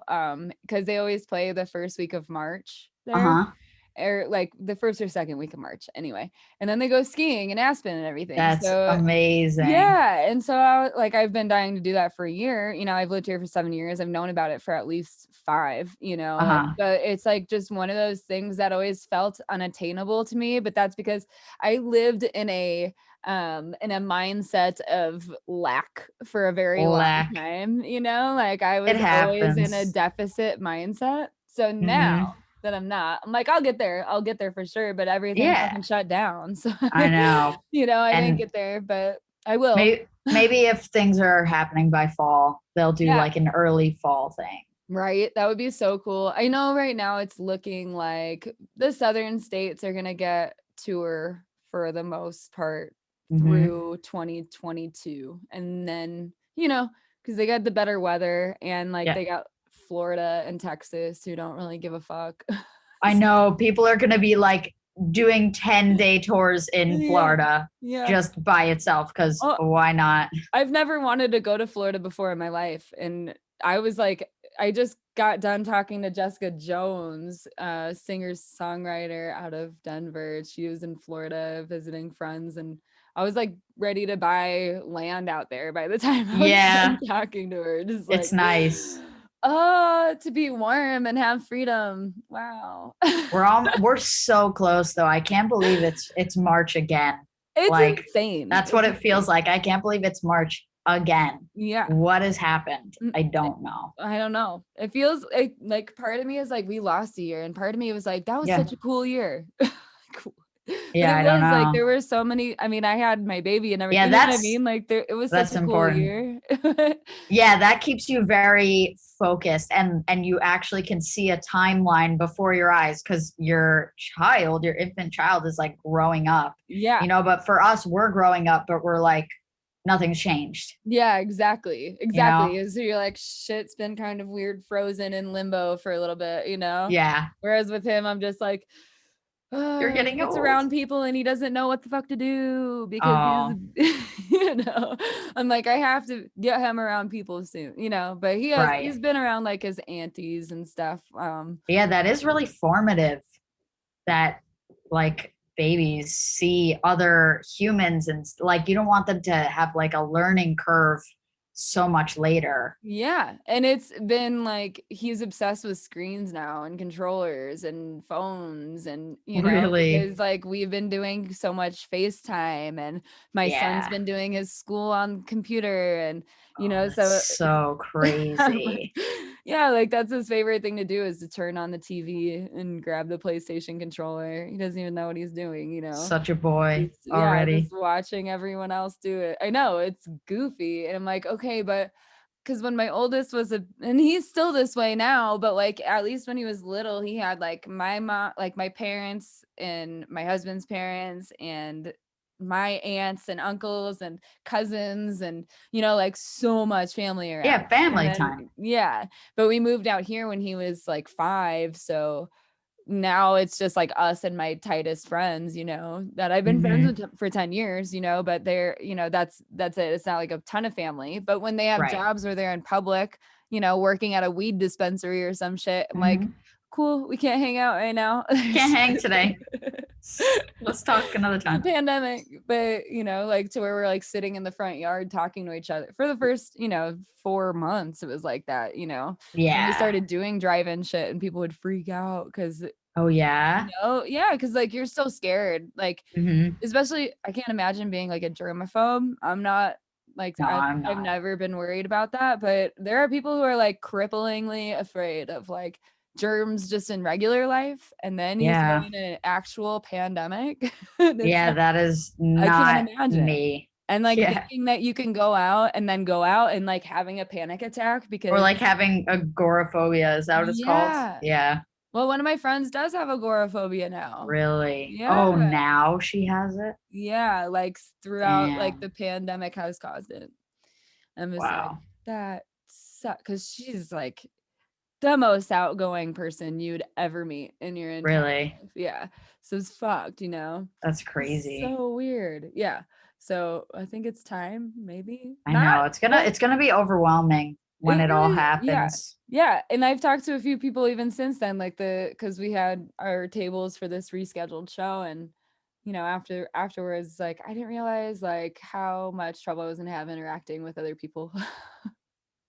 because they always play the first week of March there, Uh-huh. or like the first or second week of March anyway. And then they go skiing in Aspen and everything. That's So amazing. yeah, and so like I've been dying to do that for a year. I've lived here for 7 years. I've known about it for at least 5. Uh-huh. But it's like just one of those things that always felt unattainable to me. But that's because I lived in a mindset of lack for a very long Lack. time. Like I It was always in a happens. deficit mindset. So now Hmm. that I'm not, I'm like, I'll get there for sure, but everything Yeah, fucking shut down. So I know. I didn't And get there, but I will. maybe if things are happening by fall, they'll do Yeah. like an early fall thing. Right. That would be so cool. I know right now it's looking like the southern states are going to get tour for the most part Hmm. through 2022. And then, because they got the better weather and like Yeah. they got Florida and Texas who don't really give a fuck. I know people are going to be like doing 10-day tours in Yeah. Florida Yeah. just by itself because Oh, why not? I've never wanted to go to Florida before in my life. And I was like, I just got done talking to Jessica Jones, singer songwriter out of Denver. She was in Florida visiting friends, and I was like ready to buy land out there by the time I was done Yeah, talking to her. Just it's like, nice. oh, to be warm and have freedom. Wow. We're so close though. I can't believe it's March again. It's Like insane. that's what It's it feels insane. like. I can't believe it's March again. Yeah. What has happened? Mm, I don't know. I don't know. It feels like part of me is like we lost a year, and part of me was like that was Yeah. such a cool year. Cool. But Yeah, it I don't was like know. there were so many. I mean, I had my baby and Yeah, everything. You know what I mean? Like it was such that's a cool important. year. Yeah, that keeps you very focused and you actually can see a timeline before your eyes because your infant child is like growing up, Yeah. but for us, we're growing up, but we're like nothing's changed, Yeah, exactly. you know? Exactly. So you're like, shit's been kind of weird, frozen in limbo for a little bit. Yeah, Whereas with him, I'm just like, you're he getting gets old. around people and he doesn't know what the fuck to do because he's, Oh, I'm like, I have to get him around people soon. But he's right. been around like his aunties and stuff. Yeah, that is really formative that like babies see other humans and like you don't want them to have like a learning curve so much later. Yeah, and it's been like he's obsessed with screens now and controllers and phones and Really? because like we've been doing so much FaceTime and my son's Yeah. been doing his school on computer and Oh, so that's so I'm like, crazy. yeah, like that's his favorite thing to do is to turn on the TV and grab the PlayStation controller. He doesn't even know what he's doing. Such a boy Just already. watching everyone else do it. I know it's goofy. And I'm like, okay, but because when my oldest and he's still this way now, but like at least when he was little, he had like my mom, like my parents and my husband's parents and my aunts and uncles and cousins and like so much family around. Yeah, And family then time. yeah, but we moved out here when he was like 5, so now it's just like us and my tightest friends, that I've been friends Hmm. with for 10 years, but they're, that's it. It's not like a ton of family, but when they have Right. jobs or they're in public, working at a weed dispensary or some shit, I'm like, Hmm. cool, we can't hang out right now. Can't hang today. Let's talk another The time. pandemic, but like to where we're like sitting in the front yard talking to each other for the first 4 months. It was like that. When we Yeah. started doing drive-in shit and people would freak out because Oh, yeah. yeah, because like you're so scared, like Hmm. especially I can't imagine being like a germaphobe. I'm not like No, I'm I've not. never been worried about that, but there are people who are like cripplingly afraid of like germs just in regular life, and then you throw Yeah. in an actual pandemic. It's Yeah, like, that is I can't not imagine. me. And like Yeah. thinking that you can go out and then go out and like having a panic attack Or because like having agoraphobia, is that what it's called? yeah. Yeah. Well, one of my friends does have agoraphobia now. Really? Yeah. Oh, now she has it? Yeah, like throughout like Damn. the pandemic has caused it. I'm just like, Wow. that sucks, because she's like the most outgoing person you'd ever meet in your entire Really? life. Yeah. So it's fucked, you know? That's It's crazy. so weird. Yeah. So I think it's time, maybe. I Not know. well, It's gonna be overwhelming when it it all really, yeah. happens. Yeah. And I've talked to a few people even since then, like because we had our tables for this rescheduled show, and afterwards, like I didn't realize like how much trouble I was gonna have interacting with other people.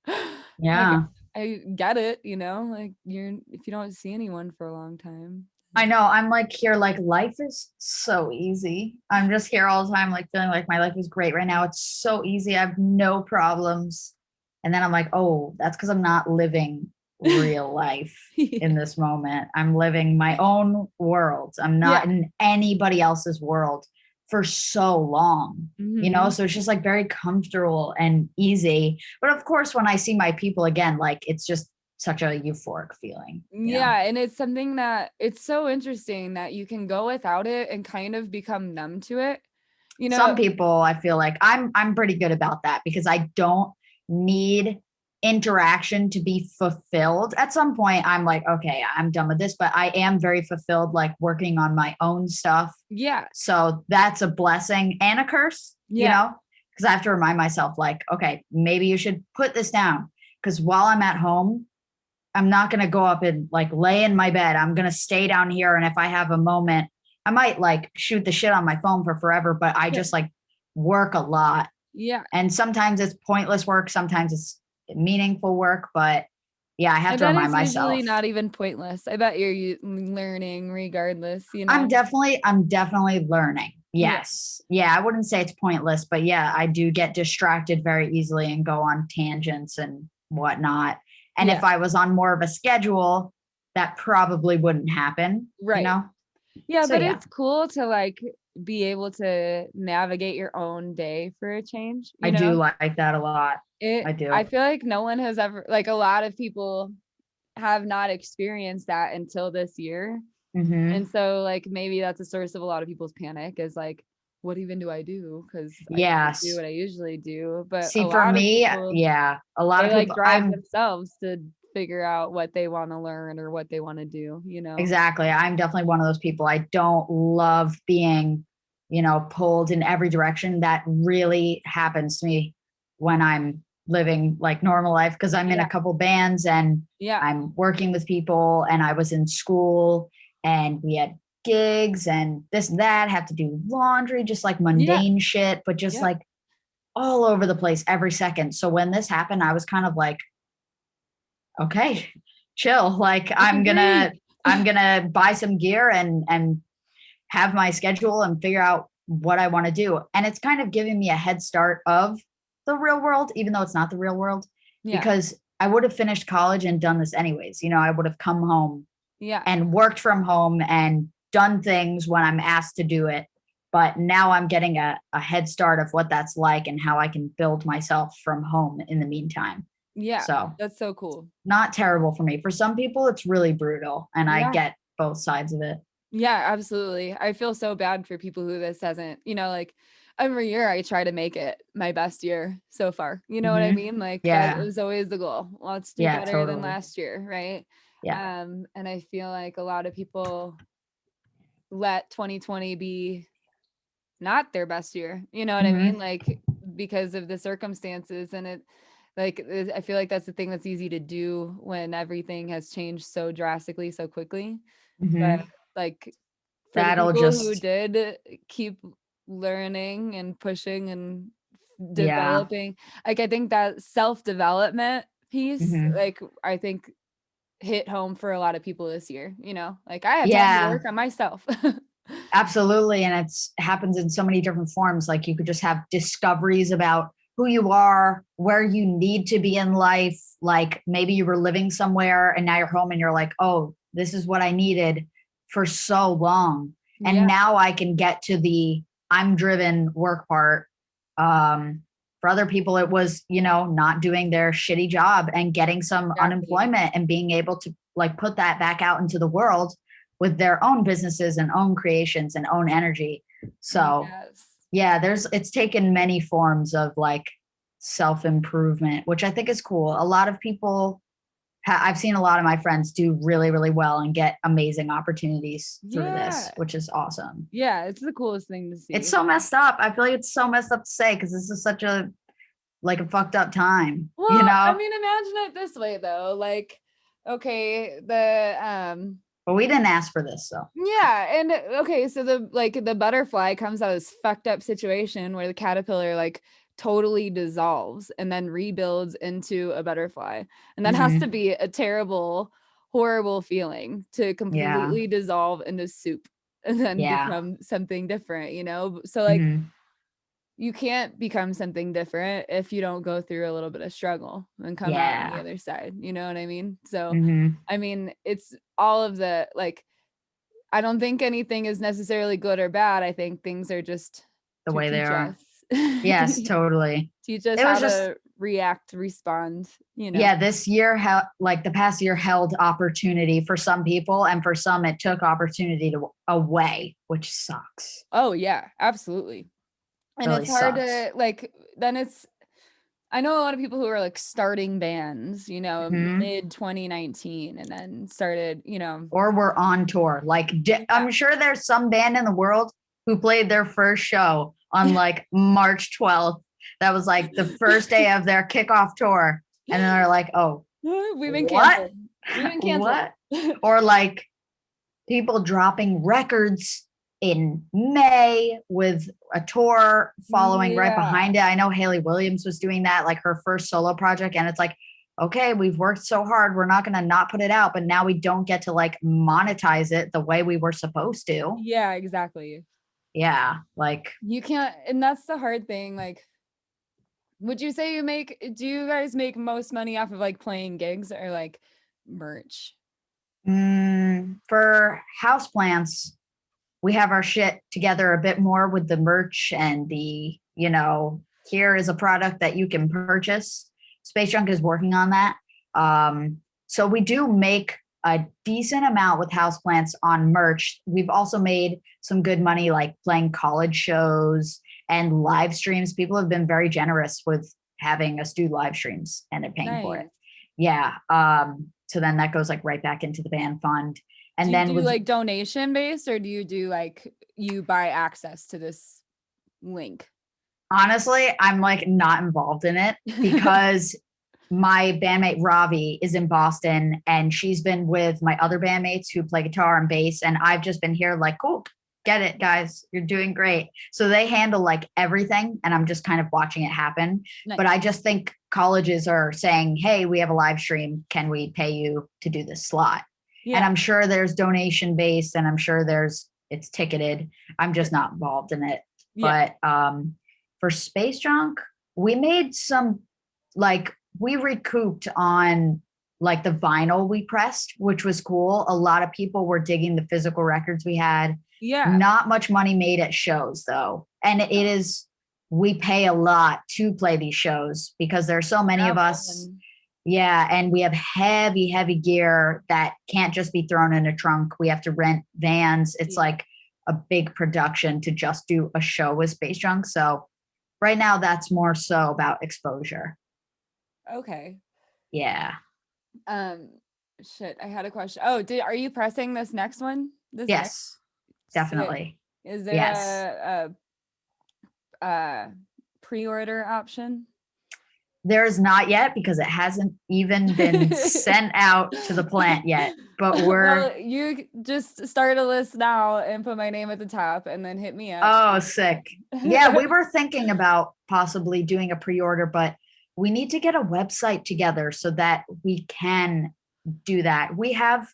Like Yeah. I get it, like if you don't see anyone for a long time. I know. I'm like here, like life is so easy. I'm just here all the time, like feeling like my life is great right now. It's so easy. I have no problems. And then I'm like, oh, that's because I'm not living real life in Yeah. this moment. I'm living my own world. I'm not Yeah. in anybody else's world for so long, Hmm. So it's just like very comfortable and easy. But of course, when I see my people again, like it's just such a euphoric feeling. Yeah, and it's something that it's so interesting that you can go without it and kind of become numb to it. You Some know, people, I feel like I'm pretty good about that because I don't need interaction to be fulfilled. At some point I'm like, okay, I'm done with this, but I am very fulfilled like working on my own stuff. yeah, So that's a blessing and a curse, yeah, because I have to remind myself like, okay, maybe you should put this down, because while I'm at home, I'm not going to go up and like lay in my bed. I'm going to stay down here. And if I have a moment, I might like shoot the shit on my phone for forever, but I yeah, just like work a lot. yeah. And sometimes it's pointless work, sometimes it's meaningful work. But yeah, I have I to bet remind it's usually myself. not even pointless. I bet you're learning regardless, I'm definitely learning. Yeah, Yes. Yeah, I wouldn't say it's pointless, but yeah, I do get distracted very easily and go on tangents and whatnot. And yeah, if I was on more of a schedule, that probably wouldn't happen, you right. know? Yeah, So but yeah, it's cool to like be able to navigate your own day for a change, I do like that a lot. I I do. feel like no one has ever, like a lot of people have not experienced that until this year. Hmm. And so like maybe that's a source of a lot of people's panic, is like, what even do I do? Because I can't do Yes. what I usually do. But a See, for lot of me, people, yeah, a lot they of like people, drive themselves to figure out what they want to learn or what they want to do. exactly. I'm definitely one of those people. I don't love being, pulled in every direction. That really happens to me when I'm living like normal life, because I'm in Yeah. a couple bands and Yeah. I'm working with people and I was in school and we had gigs and this and that, have to do laundry, just like Yeah. mundane shit, but just Yep. like all over the place every second. So when this happened, I was kind of like, okay, chill. Like Take a break. I'm gonna buy some gear and have my schedule and figure out what I want to do. And it's kind of giving me a head start of the real world, even though it's not the real world, Yeah. because I would have finished college and done this anyways. I would have come home Yeah. and worked from home and done things when I'm asked to do it. But now I'm getting a head start of what that's like and how I can build myself from home in the meantime. Yeah. So That's so cool. not terrible for me. For some people, it's really brutal, and I Yeah. get both sides of it. Yeah, absolutely. I feel so bad for people who this hasn't, like every year I try to make it my best year so far. You know what I Hmm. mean? Like that Yeah, is always the goal. Let's do yeah, better than totally. last year, right? Yeah. And I feel like a lot of people let 2020 be not their best year. You know what I mean? Hmm. Like because of the circumstances, and I feel like that's the thing that's easy to do when everything has changed so drastically so quickly. But Hmm. like for the That'll people who just, did keep learning and pushing and yeah. developing, like I think that self-development piece, Hmm. like I think hit home for a lot of people this year, like I had time to Yeah, work on myself. absolutely. And it happens in so many different forms. Like you could just have discoveries about who you are, where you need to be in life. Like maybe you were living somewhere and now you're home and you're like, oh, this is what I needed for so long. And Yeah. now I can get to the I'm driven work part. For other people, it was, not doing their shitty job and getting some Exactly. unemployment and being able to like put that back out into the world with their own businesses and own creations and own energy. So Yes. yeah, it's taken many forms of like self-improvement, which I think is cool. A lot of people I've seen a lot of my friends do really, really well and get amazing opportunities through this, Yeah. which is awesome. Yeah. It's the coolest thing to It's see. so messed up. I feel like it's so messed up to say because this is such a like a fucked up time, Well, I mean, imagine it this way though. Like, okay, but we didn't ask for this. So yeah, and okay, so the butterfly comes out of this fucked up situation where the caterpillar like totally dissolves and then rebuilds into a butterfly. And that has to mm-hmm. be a terrible, horrible feeling to Yeah. completely dissolve into soup and then Yeah. become something different, you know? So like Mm-hmm. you can't become something different if you don't go through a little bit of struggle and come out on the Yeah. other side. You know what I mean? So Mm-hmm. I mean, it's all of the like I don't think anything is necessarily good or bad. I think things are just The to way they teach are. us. Yes, totally. Teach us It how was just to react, respond, you know. yeah, this year like the past year held opportunity for some people and for some it took opportunity away, which sucks. Oh yeah, absolutely. And Really it's hard sucks. to like then it's I know a lot of people who are like starting bands, you know, Mm-hmm. mid 2019 and then started, you know. Or we're on tour. Like Yeah. I'm sure there's some band in the world who played their first show on like March 12th. That was like the first day of their kickoff tour. And then they're like, oh, We've been what? canceled. We've been canceled. What? Or like people dropping records in May with a tour following right Yeah. behind it. I know Haley Williams was doing that, like her first solo project. And it's like, okay, we've worked so hard. We're not going to not put it out, but now we don't get to like monetize it the way we were supposed to. Yeah, exactly. Yeah. Like, You can't, and that's the hard thing. Like, would you say do you guys make most money off of like playing gigs or like merch? for houseplants, we have our shit together a bit more with the merch and here is a product that you can purchase. Space Junk is working on that. So we do make a decent amount with houseplants on merch. We've also made some good money like playing college shows and live streams. People have been very generous with having us do live streams and they're paying for it. Nice. Yeah. So then that goes like right back into the band fund. Do And you then do with like donation based or do you do like you buy access to this link? honestly, I'm like not involved in it because my bandmate Raavi is in Boston and she's been with my other bandmates who play guitar and bass. And I've just been here like, cool, get it, guys. You're doing great. So they handle like everything and I'm just kind of watching it happen. Nice. But I just think colleges are saying, hey, we have a live stream. Can we pay you to do this slot? Yeah. And I'm sure there's donation based and I'm sure it's ticketed. I'm just not involved in it. Yeah. But for Space Junk, we made some like we recouped on like the vinyl we pressed, which was cool. A lot of people were digging the physical records we had. Yeah. Not much money made at shows though. And we pay a lot to play these shows because there are so many of us. Yeah. And we have heavy, heavy gear that can't just be thrown in a trunk. We have to rent vans. It's like a big production to just do a show with Space Junk. So right now that's more so about exposure. Okay. Yeah. Shit, I had a question. Oh, are you pressing this next one? Yes, definitely. Is there Yes. a pre-order option? There's not yet because it hasn't even been sent out to the plant yet. But well, you just start a list now and put my name at the top and then hit me up. Oh, sick. Yeah, we were thinking about possibly doing a pre-order, but we need to get a website together so that we can do that. We have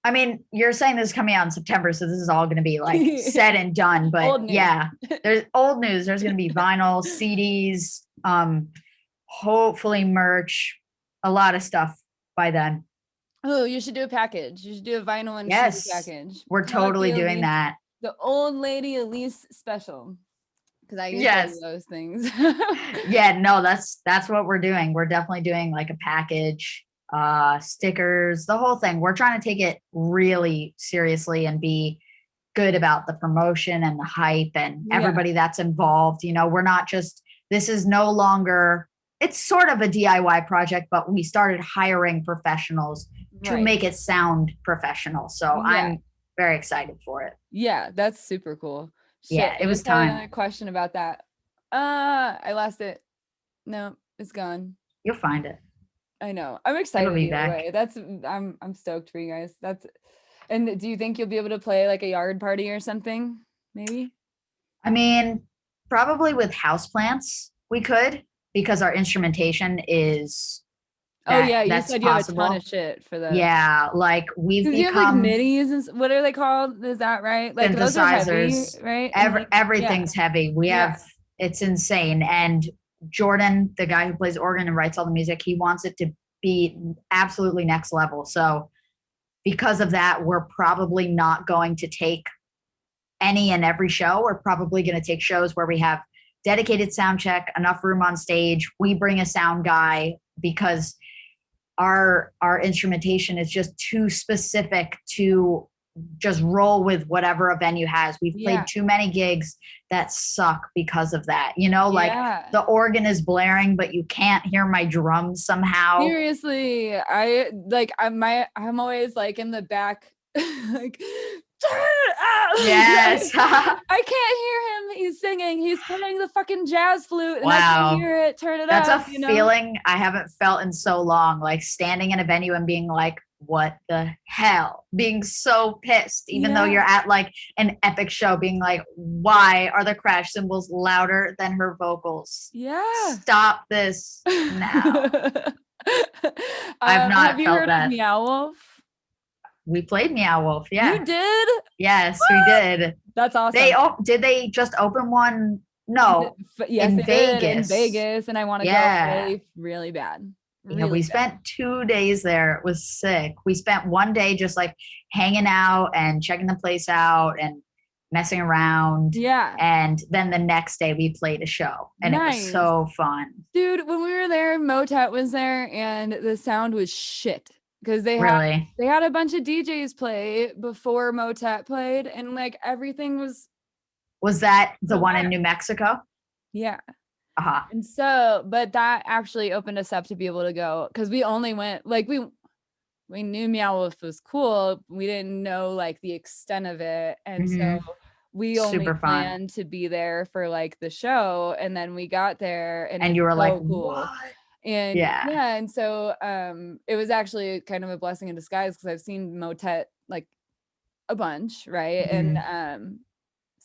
I mean, you're saying this is coming out in September, so this is all going to be like said and done. But Old news. yeah, there's old news. There's going to be vinyl, CDs, hopefully merch, a lot of stuff by then. Oh, you should do a package. You should do a vinyl and CD Yes, package. we're Call it totally the doing Allyce, that. the old lady Allyce special. Because I used to do Yes. those things. Yeah, no, that's what we're doing. We're definitely doing like a package, stickers, the whole thing. We're trying to take it really seriously and be good about the promotion and the hype and Yeah. everybody that's involved. You know, we're not just, this is no longer, it's sort of a DIY project, but we started hiring professionals to Right. make it sound professional. So Yeah. I'm very excited for it. Yeah, that's super cool. Shit, Yeah, it I was just had time. another question about that. I lost it. No, it's gone. You'll find it. I know. I'm excited be either back. way. I'm stoked for you guys. And do you think you'll be able to play like a yard party or something? Maybe? I mean, probably with houseplants we could, because our instrumentation is Oh yeah, you that's said you have a possible. ton of shit for the. Yeah, like we've Because you have like become midis and what are they called? Is that right? Like those are heavy, synthesizers. right? And like, Everything's heavy. We Yeah. have it's insane. And Jordan, the guy who plays organ and writes all the music, he wants it to be absolutely next level. So because of that, we're probably not going to take any and every show. We're probably going to take shows where we have dedicated sound check, enough room on stage. We bring a sound guy because our instrumentation is just too specific to just roll with whatever a venue has. We've played Yeah. too many gigs that suck because of that. You know, like Yeah. the organ is blaring, but you can't hear my drums somehow. Seriously, I'm always like in the back, like turn it out. Yes. I can't hear him. He's singing. He's playing the fucking jazz flute, and I Wow. can hear it. Turn it That's up. a You know? feeling I haven't felt in so long, like standing in a venue and being like, what the hell? Being so pissed, even though Yeah. you're at like an epic show, being like, why are the crash cymbals louder than her vocals? Yeah. Stop this now. I've not have you felt heard that. of Meow Wolf? We played Meow Wolf. Yeah. You did? Yes, we did. That's awesome. Did they just open one? No. Yes, in they did in Vegas. Vegas, and I want to go really, really bad. Yeah, we spent 2 days there. It was sick. We spent one day just like hanging out and checking the place out and messing around. Yeah. And then the next day we played a show, and it was so fun. Dude, when we were there, Motet was there, and the sound was shit because they had a bunch of DJs play before Motet played, and like everything was. Was that the one in New Mexico? Yeah. Uh-huh. And so, but that actually opened us up to be able to go, because we only went like we knew Meow Wolf was cool. We didn't know like the extent of it, and so we only planned to be there for like the show, and then we got there, and you were so like, cool. What? And yeah, and so it was actually kind of a blessing in disguise, because I've seen Motet like a bunch, right? And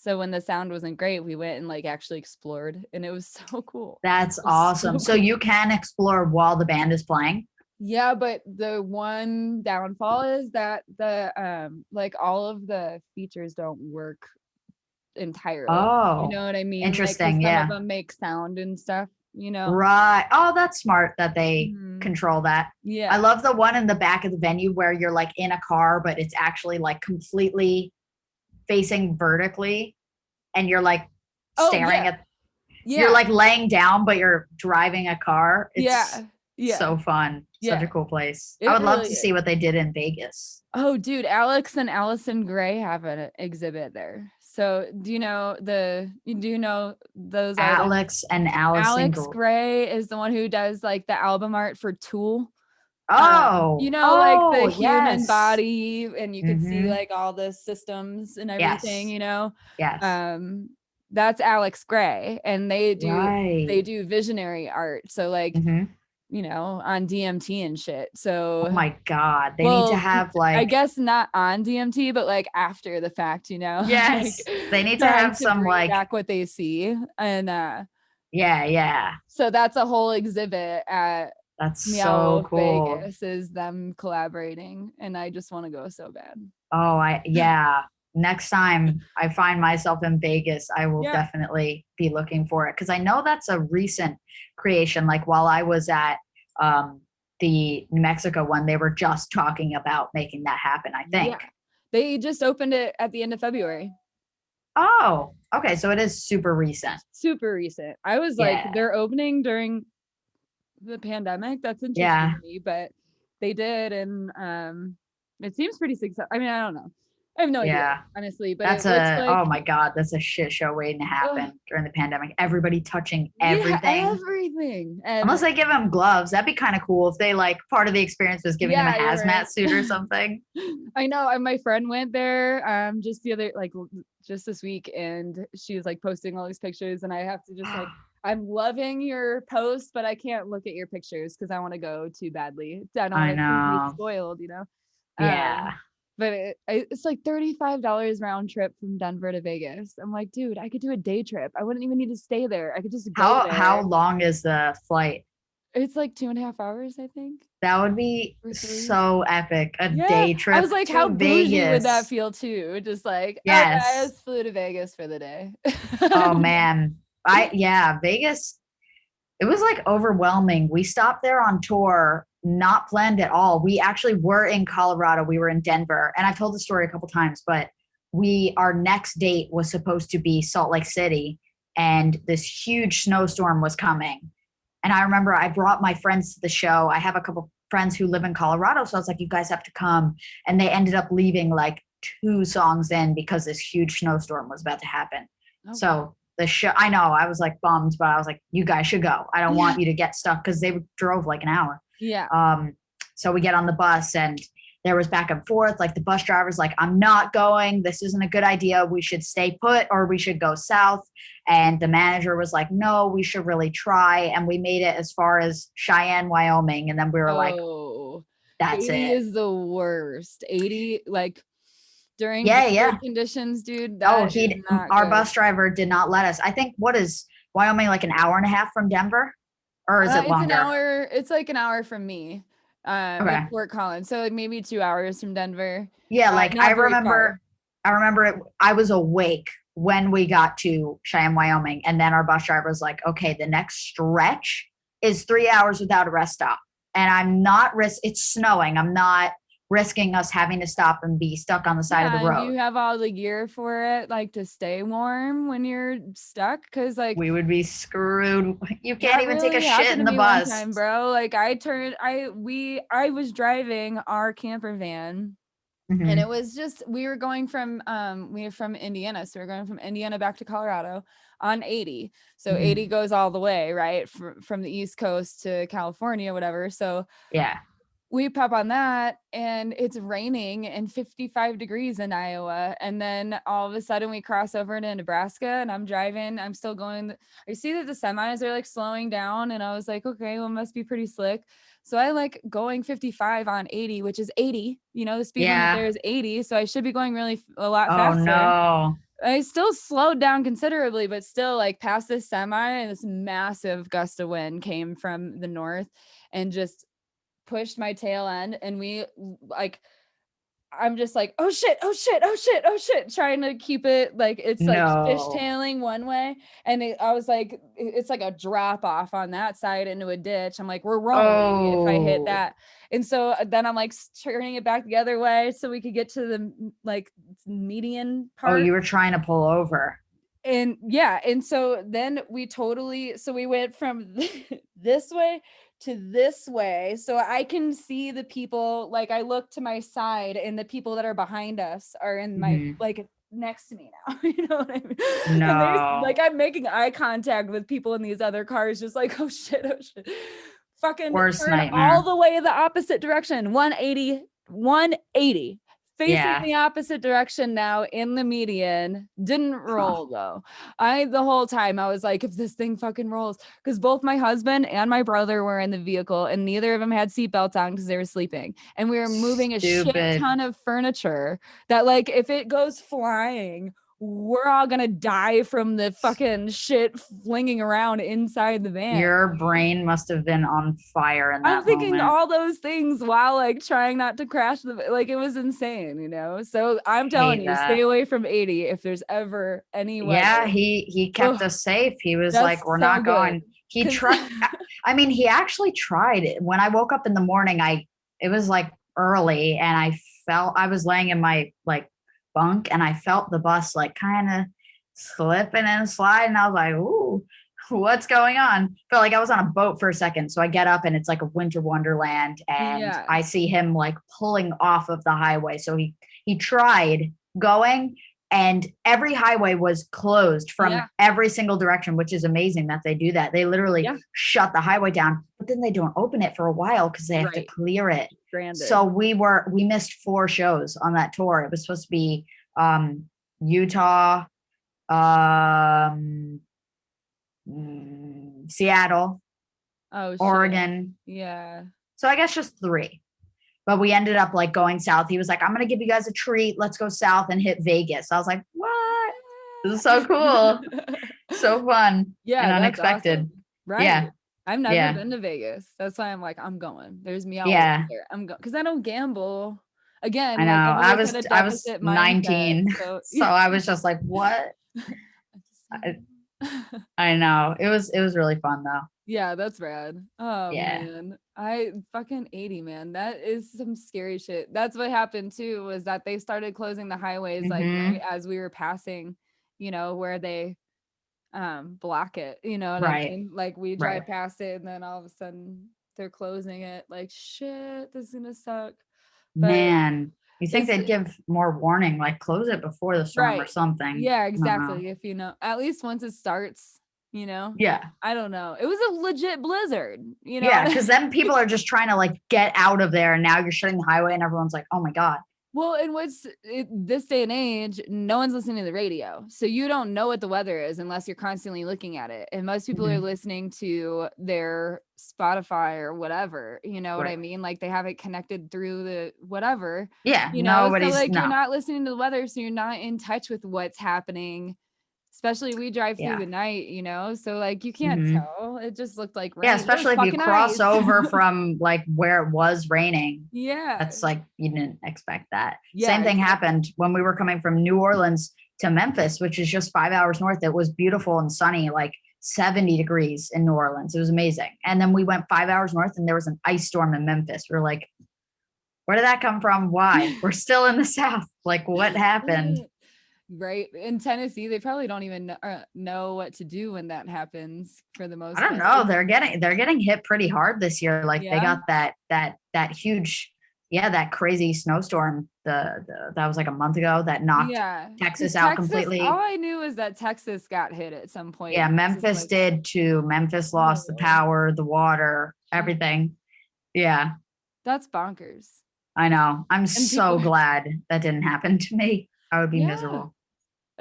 so when the sound wasn't great, we went and like actually explored, and it was so cool. That's awesome. So you can explore while the band is playing? Yeah, but the one downfall is that the like all of the features don't work entirely. Oh, you know what I mean? Interesting. Like, yeah. Some of them make sound and stuff, you know? Right. Oh, that's smart that they control that. Yeah. I love the one in the back of the venue where you're like in a car, but it's actually like completely facing vertically, and you're like staring at. You're like laying down, but you're driving a car. It's so fun. Such a cool place. I would love to see what they did in Vegas. Oh, dude, Alex and Allison Gray have an exhibit there. So do you know those Alex and Allison? Alex Gray is the one who does like the album art for Tool. Oh, like the human body, and you can see like all the systems and everything, you know? Yes. That's Alex Gray, and they do visionary art. So like, you know, on DMT and shit. So oh my God, they need to have like, I guess not on DMT, but like after the fact, you know? Yes. Like, they need to have some like back what they see. And yeah. so that's a whole exhibit at That's Meow so Wolf cool. Vegas is them collaborating, and I just want to go so bad. Oh, yeah. Next time I find myself in Vegas, I will Yeah. definitely be looking for it because I know that's a recent creation. Like while I was at um, the New Mexico one, they were just talking about making that happen, I think. Yeah. They just opened it at the end of February. Oh, okay. So it is super recent. Super recent. I was like, Yeah. they're opening during the pandemic. That's interesting Yeah. to me, but they did, and it seems pretty successful. I mean, I don't know. I have no idea, Yeah. honestly, but it looks Oh like, my God, that's a shit show waiting to ugh, happen during the pandemic. Everybody touching yeah, everything. everything. And Unless they give them gloves. That'd be kind of cool if they like part of the experience was giving them a yeah, you're hazmat right. suit or something. I know. And my friend went there just the other, like just this week, and she was like posting all these pictures, and I have to just like, I'm loving your post, but I can't look at your pictures because I want to go too badly. I don't I want to be know. spoiled, you know. Yeah. But it's like $35 round trip from Denver to Vegas. I'm like, dude, I could do a day trip. I wouldn't even need to stay there. I could just go How there. long is the flight? It's like 2.5 hours, I think, That would be or three. so epic. A Yeah, day I was trip like, how to bougie would that Vegas. feel too? Just like, okay, I Yes. just flew to Vegas for the day. Oh man. Yeah, Vegas. It was like overwhelming. We stopped there on tour, not planned at all. We actually were in Colorado. We were in Denver, and I've told the story a couple times, but our next date was supposed to be Salt Lake City, and this huge snowstorm was coming. And I remember I brought my friends to the show. I have a couple friends who live in Colorado, so I was like, "You guys have to come." And they ended up leaving like 2 songs in because this huge snowstorm was about to happen. Oh god. So the show, I know, I was like bummed, but I was like, you guys should go. I don't want you to get stuck because they drove like an hour. Yeah. Um, so we get on the bus and there was back and forth. Like the bus driver's like, I'm not going. This isn't a good idea. We should stay put or we should go south. And the manager was like, no, we should really try. And we made it as far as Cheyenne, Wyoming. And then we were like, Oh, that's 80 it. is the worst. 80, like during Yeah, blizzard yeah. conditions, dude, Oh, that is not our good. bus driver did not let us. I think what is Wyoming like an hour and a half from Denver? Or is it It's an longer? hour, it's like an hour from me. In Okay. Fort Collins. So like maybe 2 hours from Denver. Yeah, like Not very far. I remember it, I was awake when we got to Cheyenne, Wyoming, and then our bus driver was like, okay, the next stretch is 3 hours without a rest stop. And I'm not it's snowing. I'm not risking us having to stop and be stuck on the side of the Yeah, and do road. you have all the gear for it, like to stay warm when you're stuck? Because like We would be screwed. You can't that even take a really shit happened in to the me one bus. time, bro. Like I was driving our camper van, and it Mm-hmm. was just we were going from we were from Indiana, so we are going from Indiana back to Colorado on 80. So 80 Mm-hmm. goes all the way, right? From the East Coast to California, whatever. So Yeah. we pop on that and it's raining and 55 degrees in Iowa. And then all of a sudden we cross over into Nebraska and I'm driving. I'm still going. I see that the semis are like slowing down. And I was like, okay, well, it must be pretty slick. So I like going 55 on 80, which is 80. You know, the speed limit there Yeah. is 80. So I should be going really a lot Oh faster. no. I still slowed down considerably, but still like past this semi and this massive gust of wind came from the north and just pushed my tail end, and we like I'm just like, oh shit, oh shit, oh shit, oh shit, trying to keep it like it's like No. fishtailing one way. And I was like, it's like a drop off on that side into a ditch. I'm like, we're rolling if I hit Oh. that. And so then I'm like turning it back the other way so we could get to the like median Oh, part. you were trying to pull over. And yeah, and so then we went from this way to this way, so I can see the people. Like I look to my side and the people that are behind us are in my Mm-hmm. like next to me now. You know what I mean? And there's like No. I'm making eye contact with people in these other cars, just like, oh shit, oh shit, fucking Worst turn all nightmare. the way the opposite direction, 180, 180, facing Yeah. the opposite direction now in the median. Didn't roll though. The whole time I was like, if this thing fucking rolls, because both my husband and my brother were in the vehicle and neither of them had seatbelts on because they were sleeping. And we were moving a shit Stupid. ton of furniture that like if it goes flying, we're all gonna die from the fucking shit flinging around inside the van. Your brain must have been on fire in I'm that thinking moment. all those things while like trying not to crash like it was insane, you know. So I'm telling Hate you, that. stay away from 80 if there's ever any Yeah, weather. he kept Ugh, us safe. He was that's like, we're so not good. going. He Cause tried. I mean, he actually tried it. When I woke up in the morning, it was like early and I was laying in my like bunk and I felt the bus like kind of slipping and sliding. I was like, ooh, what's going on? Felt like I was on a boat for a second. So I get up and it's like a winter wonderland and yeah, I see him like pulling off of the highway. So he tried going and every highway was closed from yeah, every single direction, which is amazing that they do that. They literally yeah, shut the highway down, but then they don't open it for a while because they have to right. clear it. So Stranded. we missed 4 shows on that tour. It was supposed to be Utah, um, Seattle, Oh shit. Oregon. Yeah. So I guess just 3. But we ended up like going south. He was like, I'm going to give you guys a treat. Let's go south and hit Vegas. I was like, what? This is so cool. So fun and Yeah, that's unexpected. awesome. Right. Yeah. I've never Yeah. been to Vegas. That's why I'm like, I'm going. There's me all over Yeah. there. I'm going because I don't gamble. Again, I know. like I've always had a I was deficit mindset. 19. So So yeah. I was just like, what? I, I know. It was really fun though. Yeah, that's rad. Oh Yeah. man. I fucking 80, man. That is some scary shit. That's what happened too, was that they started closing the highways like right Hmm. as we were passing, where they block it, you know what I Right. mean? Like we Right. drive past it and then all of a sudden they're closing it. Like shit, this is gonna suck. But Man, you think it's they'd give more warning, like close it before the storm or right. something. Yeah, I don't know. exactly. If at least once it starts, you know. Yeah. I don't know. It was a legit blizzard, you know. Yeah. Cause then people are just trying to like get out of there. And now you're shutting the highway and everyone's like, oh my God. Well, in this day and age, no one's listening to the radio. So you don't know what the weather is unless you're constantly looking at it. And most people are Mhm. listening to their Spotify or whatever, you know what I Right. mean? Like they have it connected through the whatever, Yeah. So Nobody's, like you're no. not listening to the weather, so you're not in touch with what's happening. Especially we drive through Yeah. the night, so like you can't Hmm. tell. It just looked like Yeah. rain. It was Especially if you fucking cross ice. over from like where it was raining. Yeah. That's like, you didn't expect that. Yeah, Same thing exactly. happened when we were coming from New Orleans to Memphis, which is just 5 hours north. It was beautiful and sunny, like 70 degrees in New Orleans. It was amazing. And then we went 5 hours north and there was an ice storm in Memphis. We're like, where did that come from? Why? We're still in the South. Like, what happened? Right. In Tennessee, they probably don't even know what to do when that happens for the I most don't part. know. They're getting hit pretty hard this year. Like they Yeah. got that huge, yeah, that crazy snowstorm. That was like a month ago that knocked Yeah. Texas Because out Texas, all completely. I knew is that Texas got hit at some point Yeah, because it's Memphis like, did too. Memphis lost the oh, power, the water, geez, everything. Yeah, that's bonkers. I know. I'm And people, so glad that didn't happen to me. I would be yeah. miserable.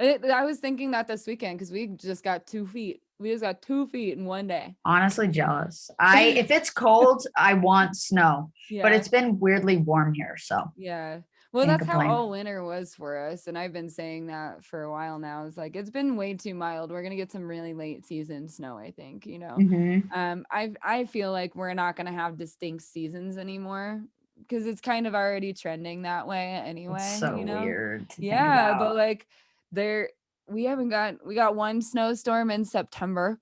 I was thinking that this weekend because we just got 2 feet. We just got 2 feet in one day. Honestly jealous. If it's cold, I want snow, but Yeah. it's been weirdly warm here, so Yeah. Well, can't that's how complain. all winter was for us. And I've been saying that for a while now. It's like it's been way too mild. We're gonna get some really late season snow, I think. Hmm. I feel like we're not gonna have distinct seasons anymore because it's kind of already trending that way It's anyway. so weird to think Yeah, but about. like there we got one snowstorm in September,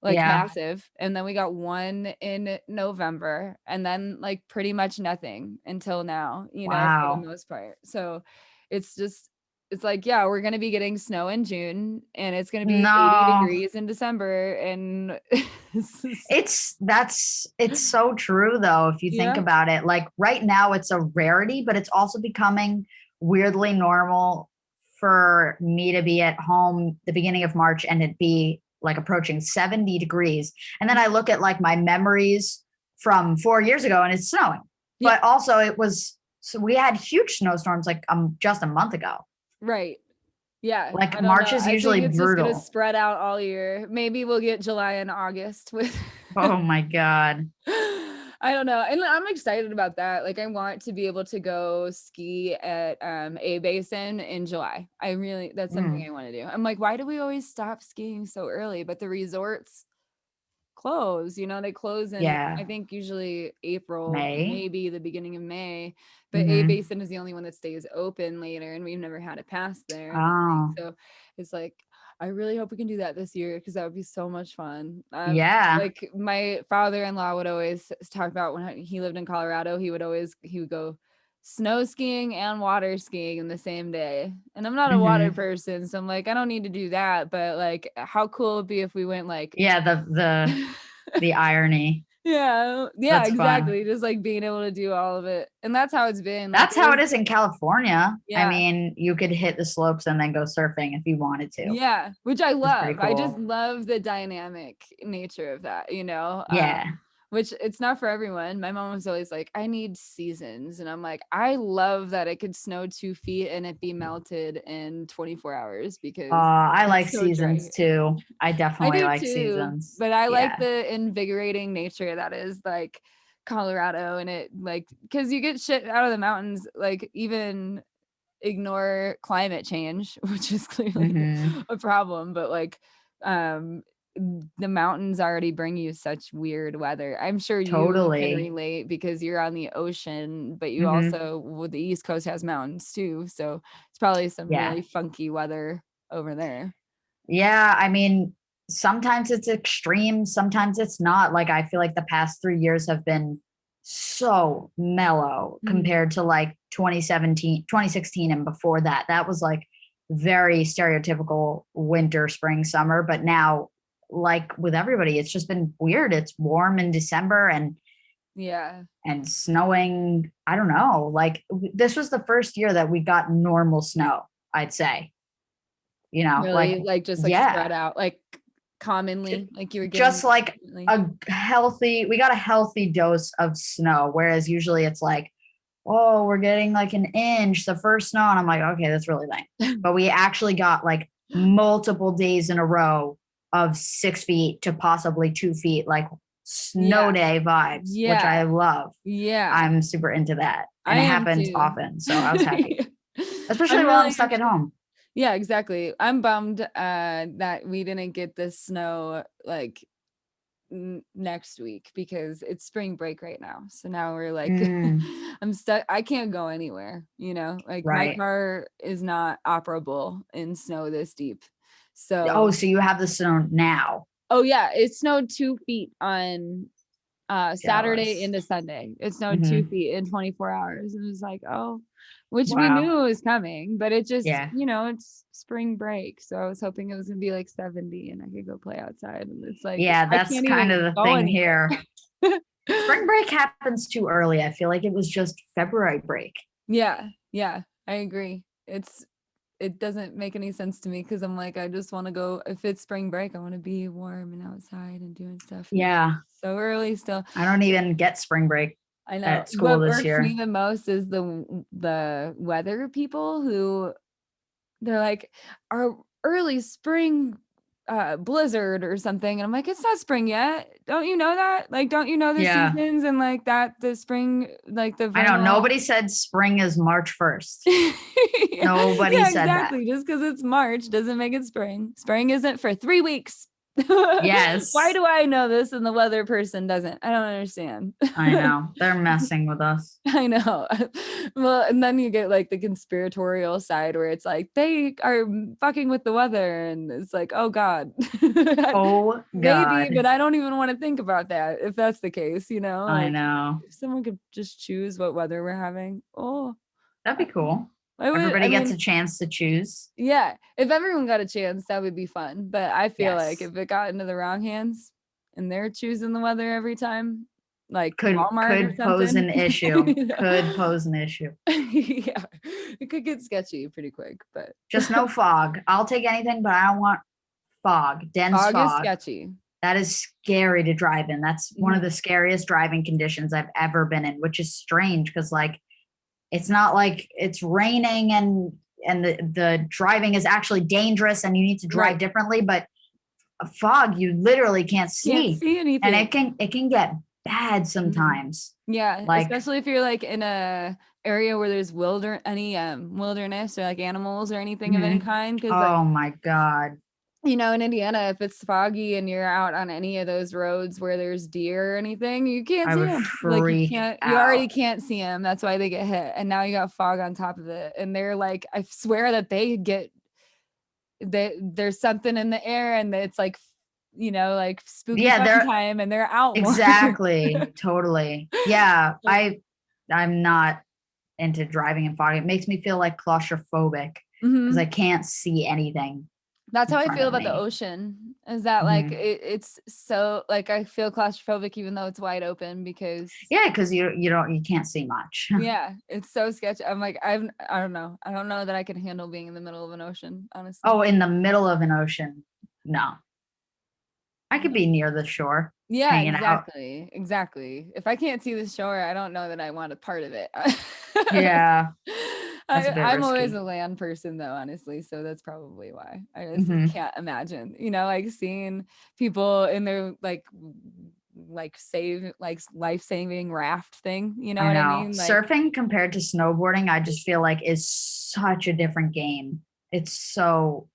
like Yeah. massive, and then we got one in November, and then like pretty much nothing until now, for the Wow. most part. So it's just it's like, yeah, we're gonna be getting snow in June and it's gonna be 80 No. degrees in December and It's so true though if you think yeah. about it. Like right now it's a rarity, but it's also becoming weirdly normal for me to be at home the beginning of March and it be like approaching 70 degrees. And then I look at like my memories from 4 years ago and it's snowing. Yeah, But also it was so we had huge snowstorms like just a month ago. right. Yeah, Like I don't March know. is I usually think it's just gonna brutal. spread out all year. Maybe we'll get July and August with Oh my God. I don't know. And I'm excited about that. Like, I want to be able to go ski at A Basin in July. That's something Mm, I want to do. I'm like, why do we always stop skiing so early? But the resorts close, they close in, yeah. I think, usually April, May. maybe the beginning of May. But A Mm-hmm. Basin is the only one that stays open later, and we've never had a pass there. And Oh, so it's like, I really hope we can do that this year, because that would be so much fun. yeah. Like, my father-in-law would always talk about when he lived in Colorado, he would go snow skiing and water skiing in the same day. And I'm not a water Mm-hmm. person, so I'm like, I don't need to do that. But like, how cool it would be if we went like Yeah, the irony. yeah, That's fun. exactly. Just like being able to do all of it. And that's how it's been. Like, That's how it is in California. I yeah. mean, you could hit the slopes and then go surfing if you wanted to. Yeah, which I It's pretty love. I just cool. love the dynamic nature of that, Yeah. which it's not for everyone. My mom was always like, I need seasons. And I'm like, I love that it could snow 2 feet and it be melted in 24 hours, because I like that's so dry. seasons too. I I definitely do like too, seasons. but I like Yeah. the invigorating nature that is like Colorado, and it like, because you get shit out of the mountains, like, even ignore climate change, which is clearly Mm-hmm. a problem, but like, um the mountains already bring you such weird weather. I'm sure you can Totally. relate because you're on the ocean, but you Mm-hmm. also, well, the East Coast has mountains too, so it's probably some Yeah. really funky weather over there. Yeah. I mean, sometimes it's extreme, sometimes it's not. Like, I feel like the past 3 years have been so mellow Mhm. compared to like 2017, 2016, and before that. That was like very stereotypical winter, spring, summer. But now, like with everybody, it's just been weird. It's warm in December Yeah, and snowing. I don't know. Like, this was the first year that we got normal snow, I'd say. Like, really, like, just like yeah, spread out, like, commonly, like you were just getting like frequently. we got a healthy dose of snow, whereas usually it's like, oh, we're getting like an inch the first snow, and I'm like, okay, that's really lame. But we actually got like multiple days in a row of 6 feet to possibly 2 feet, like snow Yeah, day vibes, which I yeah, love. yeah, I'm super into that, I and it am happens too. often, so I was happy, especially I'm while I'm really stuck at excited. home. Yeah, exactly. I'm bummed that we didn't get the snow like next week, because it's spring break right now. So now we're like, Mm, I'm stuck. I can't go anywhere, like, my right. car is not operable in snow this deep. Oh, So, so you have the snow now. oh yeah, it snowed 2 feet on Saturday Jealous. into Sunday. It snowed two Hmm. feet in 24 hours. And it was like, oh, which we Wow. knew was coming, but it just, Yeah. it's spring break. So I was hoping it was gonna be like 70 and I could go play outside. And it's like, Yeah, I that's can't kind of even the go thing anywhere. here. Spring break happens too early. I feel like it was just February break. Yeah, yeah, I agree. It doesn't make any sense to me, because I'm like, I just want to go. If it's spring break, I want to be warm and outside and doing stuff. And it's Yeah. so early still. I don't even get spring break I know. at school What this irks me year. the most is the weather people who, they're like, our early spring blizzard or something. And I'm like, it's not spring yet. Don't you know that? Like, don't you know the Yeah. seasons, and like that the spring, like the I know. vernal. Nobody said spring is March 1st. Yeah, Nobody yeah, said that. exactly. Just because it's March doesn't make it spring. Spring isn't for 3 weeks. Why Yes. do I know this and the weather person doesn't? I don't understand. I know. They're messing with us. I know. Well, and then you get like the conspiratorial side where it's like they are fucking with the weather, and it's like, oh God. Oh, Maybe, God. but I don't even want to think about that if that's the case, I like, know. if someone could just choose what weather we're having. Oh, That'd I, be cool. I would, I Everybody gets a mean, chance to choose. yeah, if everyone got a chance, that would be fun. But I feel like Yes. if it got into the wrong hands and they're choosing the weather every time, like Could Walmart or could pose something. an issue. Could pose an issue. Yeah, it could get sketchy pretty quick, but Just no fog. I'll take anything, but I don't want fog, dense fog is fog. sketchy. That is scary to drive in. That's one of Mhm. the scariest driving conditions I've ever been in, which is strange because like it's not like it's raining and the driving is actually dangerous and you need to drive Right. differently, but a fog you literally can't Can't see. see And anything. it can get bad sometimes. Yeah, Like, especially if you're like in a area where there's wilderness or like animals or anything of any mhm. kind. Because like, Oh my God. in Indiana, if it's foggy and you're out on any of those roads where there's deer or anything, you can't I see would them. Like freak you already out. can't see them. That's why they get hit. And now you got fog on top of it. And they're like, I swear that there's something in the air and it's like, like spooky Yeah, fun they're time and they're out more. exactly, totally. Yeah, I'm not into driving in fog. It makes me feel like claustrophobic because I Mhm. can't see anything That's in how I front feel of about the me. ocean, is that like Mhm. it's so like I feel claustrophobic even though it's wide open because Yeah, because you can't see much. yeah, it's so sketchy. I'm like, I don't know. I don't know that I can handle being in the middle of an ocean, honestly. Oh, in the middle of an ocean. No. I could No. be near the shore, Yeah, hanging out. exactly. Exactly. If I can't see the shore, I don't know that I want a part of it. Yeah, that's a bit I'm always a risky. land person though, honestly. So that's probably why. I just Hmm. can't imagine, like seeing people in their life-saving raft thing. You know I what I know. mean? Like, Surfing compared to snowboarding, I just feel like is such a different game. It's so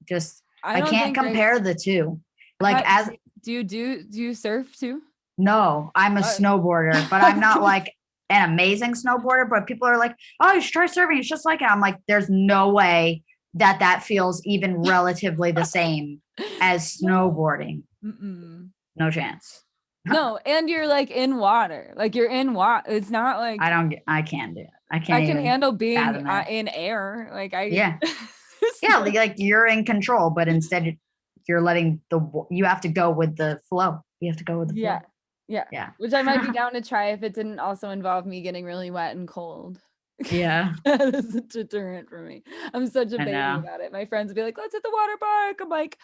just I I don't can't think I compare the two. Like how as do you surf too? no, I'm a Uh, snowboarder, but I'm not like an amazing snowboarder. But people are like, "Oh, you should try surfing. It's just like it." I'm like, "There's no way that that feels even relatively the same as no. snowboarding. Mm-mm. No chance." No, and you're like in water. Like you're in water. It's not I like don't get. I can't do it. I I can't can even handle being fathom it. in air. Like I Yeah, yeah. Like you're in control, but instead you're letting you have to go with the flow. You have to go with the Yeah. flow. Yeah. Yeah. Which I might be down to try if it didn't also involve me getting really wet and cold. Yeah. That is a deterrent for me. I'm such a I baby know. about it. My friends would be like, let's hit the water park. I'm like,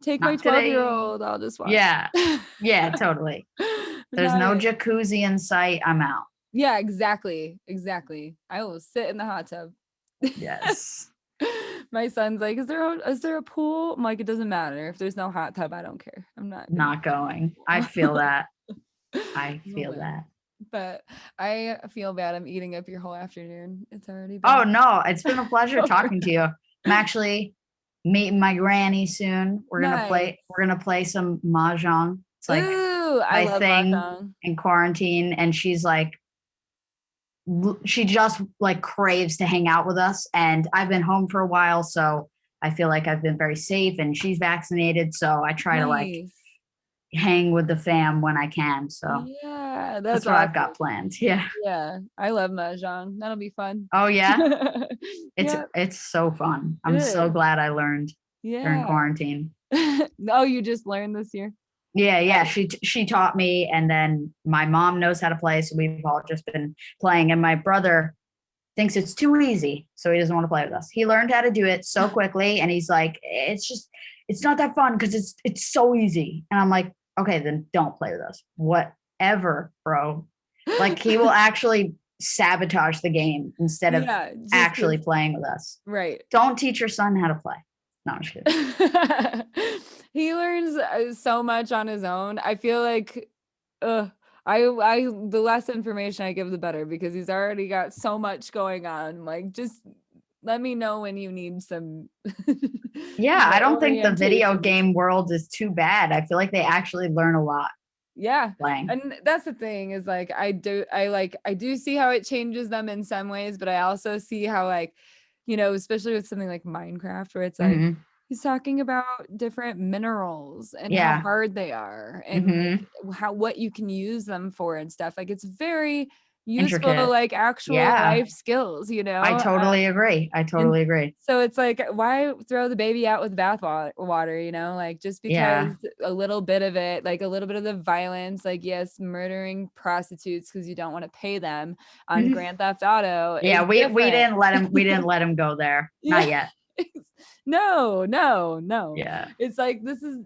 take my Not 12-year-old today. old. I'll just watch. Yeah. Yeah. Totally. There's Not no it. jacuzzi in sight. I'm out. Yeah, exactly. Exactly. I will sit in the hot tub. Yes. My son's like, is there a pool? I'm like, it doesn't matter. If there's no hot tub, I don't care. I'm not gonna Not going. I pool. feel that. I I'm a feel wimp. that. But I feel bad. I'm eating up your whole afternoon. It's already Oh been no, it's been a pleasure over. talking to you. I'm actually meeting my granny soon. Nice. We're gonna play some Mah Jong. It's like Ooh, I my love thing mahjong. in quarantine. And she's like she just like craves to hang out with us. And I've been home for a while, so I feel like I've been very safe and she's vaccinated. So I try to like Nice. hang with the fam when I can. So Yeah, that's that's what I've awesome. got planned. Yeah. Yeah, I love mahjong. That'll be fun. Oh yeah. Yep, It's so fun. it I'm so is. glad I learned during Yeah. quarantine. Oh, you just learned this year? Yeah, yeah. Nice. She taught me, and then my mom knows how to play, so we've all just been playing. And my brother thinks it's too easy, so he doesn't want to play with us. He learned how to do it so quickly, and he's like, it's not that fun because it's so easy. And I'm like, okay, then don't play with us. Whatever, bro. Like he will actually sabotage the game instead of Yeah, just actually 'cause playing with us. right. Don't teach your son how to play. No, I'm just kidding. He learns so much on his own. I feel like uh I the less information I give the better because he's already got so much going on. Like just let me know when you need some Yeah, I don't think the video orientation or game something. world is too bad. I feel like they actually learn a lot Yeah. playing. And that's the thing is like I do see how it changes them in some ways, but I also see how like, especially with something like Minecraft where it's like Hmm. he's talking about different minerals and how Yeah. hard they are and like Hmm. what you can use them for and stuff. Like it's very useful, Intricate. like actual Yeah, life skills, I totally agree. I and totally agree. so it's like, why throw the baby out with water, like just because Yeah. a little bit of it, like a little bit of the violence, like yes, murdering prostitutes because you don't want to pay them on Mhm. Grand Theft Auto Yeah, is we different. didn't let him go there. Yeah. Not yet. No, no, no. Yeah. It's like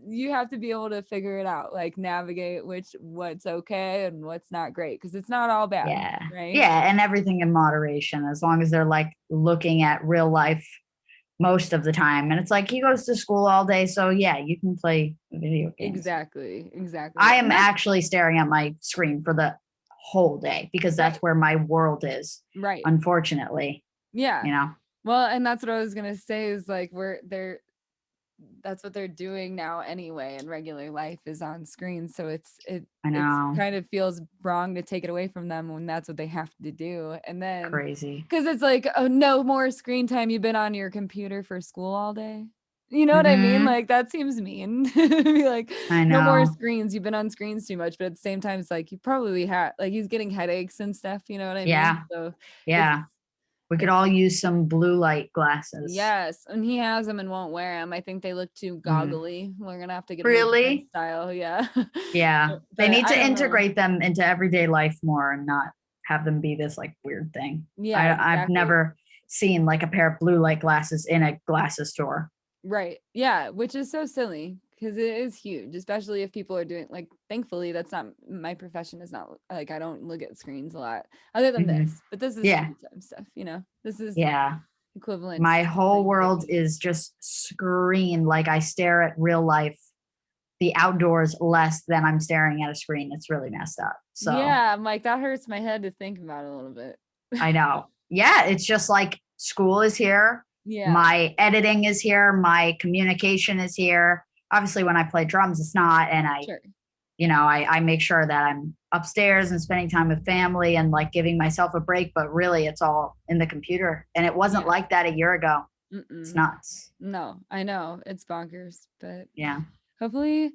you have to be able to figure it out, like navigate what's okay and what's not great because it's not all bad, Yeah. right? Yeah, and everything in moderation as long as they're like looking at real life most of the time. And it's like he goes to school all day. So yeah, you can play video games. Exactly. I am And that's actually staring at my screen for the whole day because that's right. where my world is, Right. unfortunately, Yeah. you know? Well, and that's what I was gonna say is like they're that's what they're doing now anyway in regular life is on screen. So I it's know. kind of feels wrong to take it away from them when that's what they have to do. And then Crazy. because it's like, oh, no more screen time. You've been on your computer for school all day. You know what I mean? Hmm. Like that seems mean. Be like, I no more know. screens. You've been on screens too much. But at the same time, it's like you probably had like he's getting headaches and stuff. You know what I mean? Yeah. So it's Yeah. We could it's all use some blue light glasses. yes, and he has them and won't wear them. I think they look too Mm. goggly. We're gonna have to get him a different Really? style. Yeah, Yeah. They but need I to don't know. integrate them into everyday life more and not have them be this like weird thing. Yeah, I've exactly. never seen like a pair of blue light glasses in a glasses store. Right. Yeah, which is so silly because it is huge, especially if people are doing like. Thankfully, that's not my profession. Is not like I don't look at screens a lot other than Hmm. this. But this is Yeah. screen time stuff. You know, this is Yeah. equivalent My to whole playing video world games. is just screen. Like I stare at real life, the outdoors less than I'm staring at a screen. It's really messed up. So Yeah, I'm like that hurts my head to think about a little bit. I know. Yeah, it's just like school is here. Yeah, My editing is here. My communication is here. Obviously, when I play drums, it's not. And sure. I make sure that I'm upstairs and spending time with family and like giving myself a break. But really, it's all in the computer. And it wasn't Yeah. like that a year ago. It's Mm-mm. nuts. No, I know it's bonkers, but Yeah, hopefully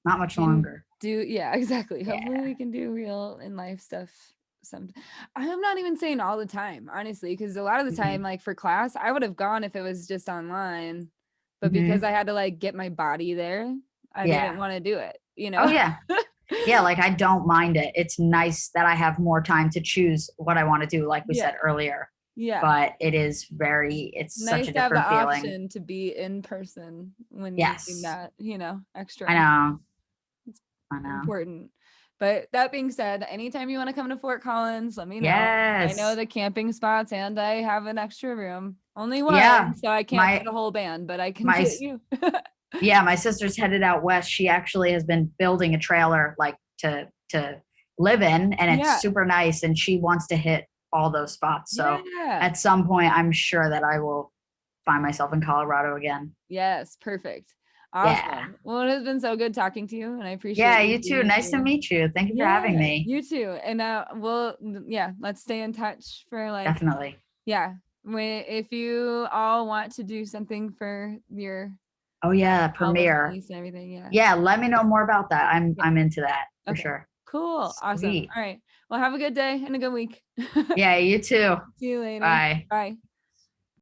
not much we can longer. do, yeah, exactly. Hopefully Yeah. we can do real in life stuff some. I'm not even saying all the time, honestly, because a lot of the time, Hmm. like for class, I would have gone if it was just online, but because Hmm. I had to like get my body there, I didn't Yeah. want to do it, you Oh, know? yeah. Yeah. Like I don't mind it. It's nice that I have more time to choose what I want to do, like we Yeah. said earlier. Yeah. But it's such Nice a to have the different feeling. option to be in person when using Yes. that, extra I effort. know. It's I know. important. But that being said, anytime you want to come to Fort Collins, let me know. I know Yes. the camping spots and I have an extra room. Only Yeah. one, so I can't fit My, a whole band, but I can my, fit you. yeah, my sister's headed out west. She actually has been building a trailer like to live in, and it's Yeah. super nice. And she wants to hit all those spots. So Yeah. at some point, I'm sure that I will find myself in Colorado again. Yes, perfect. Yeah. Awesome. Well, it has been so good talking to you, and I appreciate Yeah, you you too. being Nice to here. meet you. Thank you for having Yeah, me. you too. And yeah, let's stay in touch for like, Definitely. yeah, if you all want to do something for your Oh yeah, album premiere. release and everything, yeah. Yeah, let me know more about that. Yeah. I'm into that for Okay. sure. Cool. Awesome. Sweet. All right. Well, have a good day and a good week. Yeah, you too. See you later. Bye. Bye.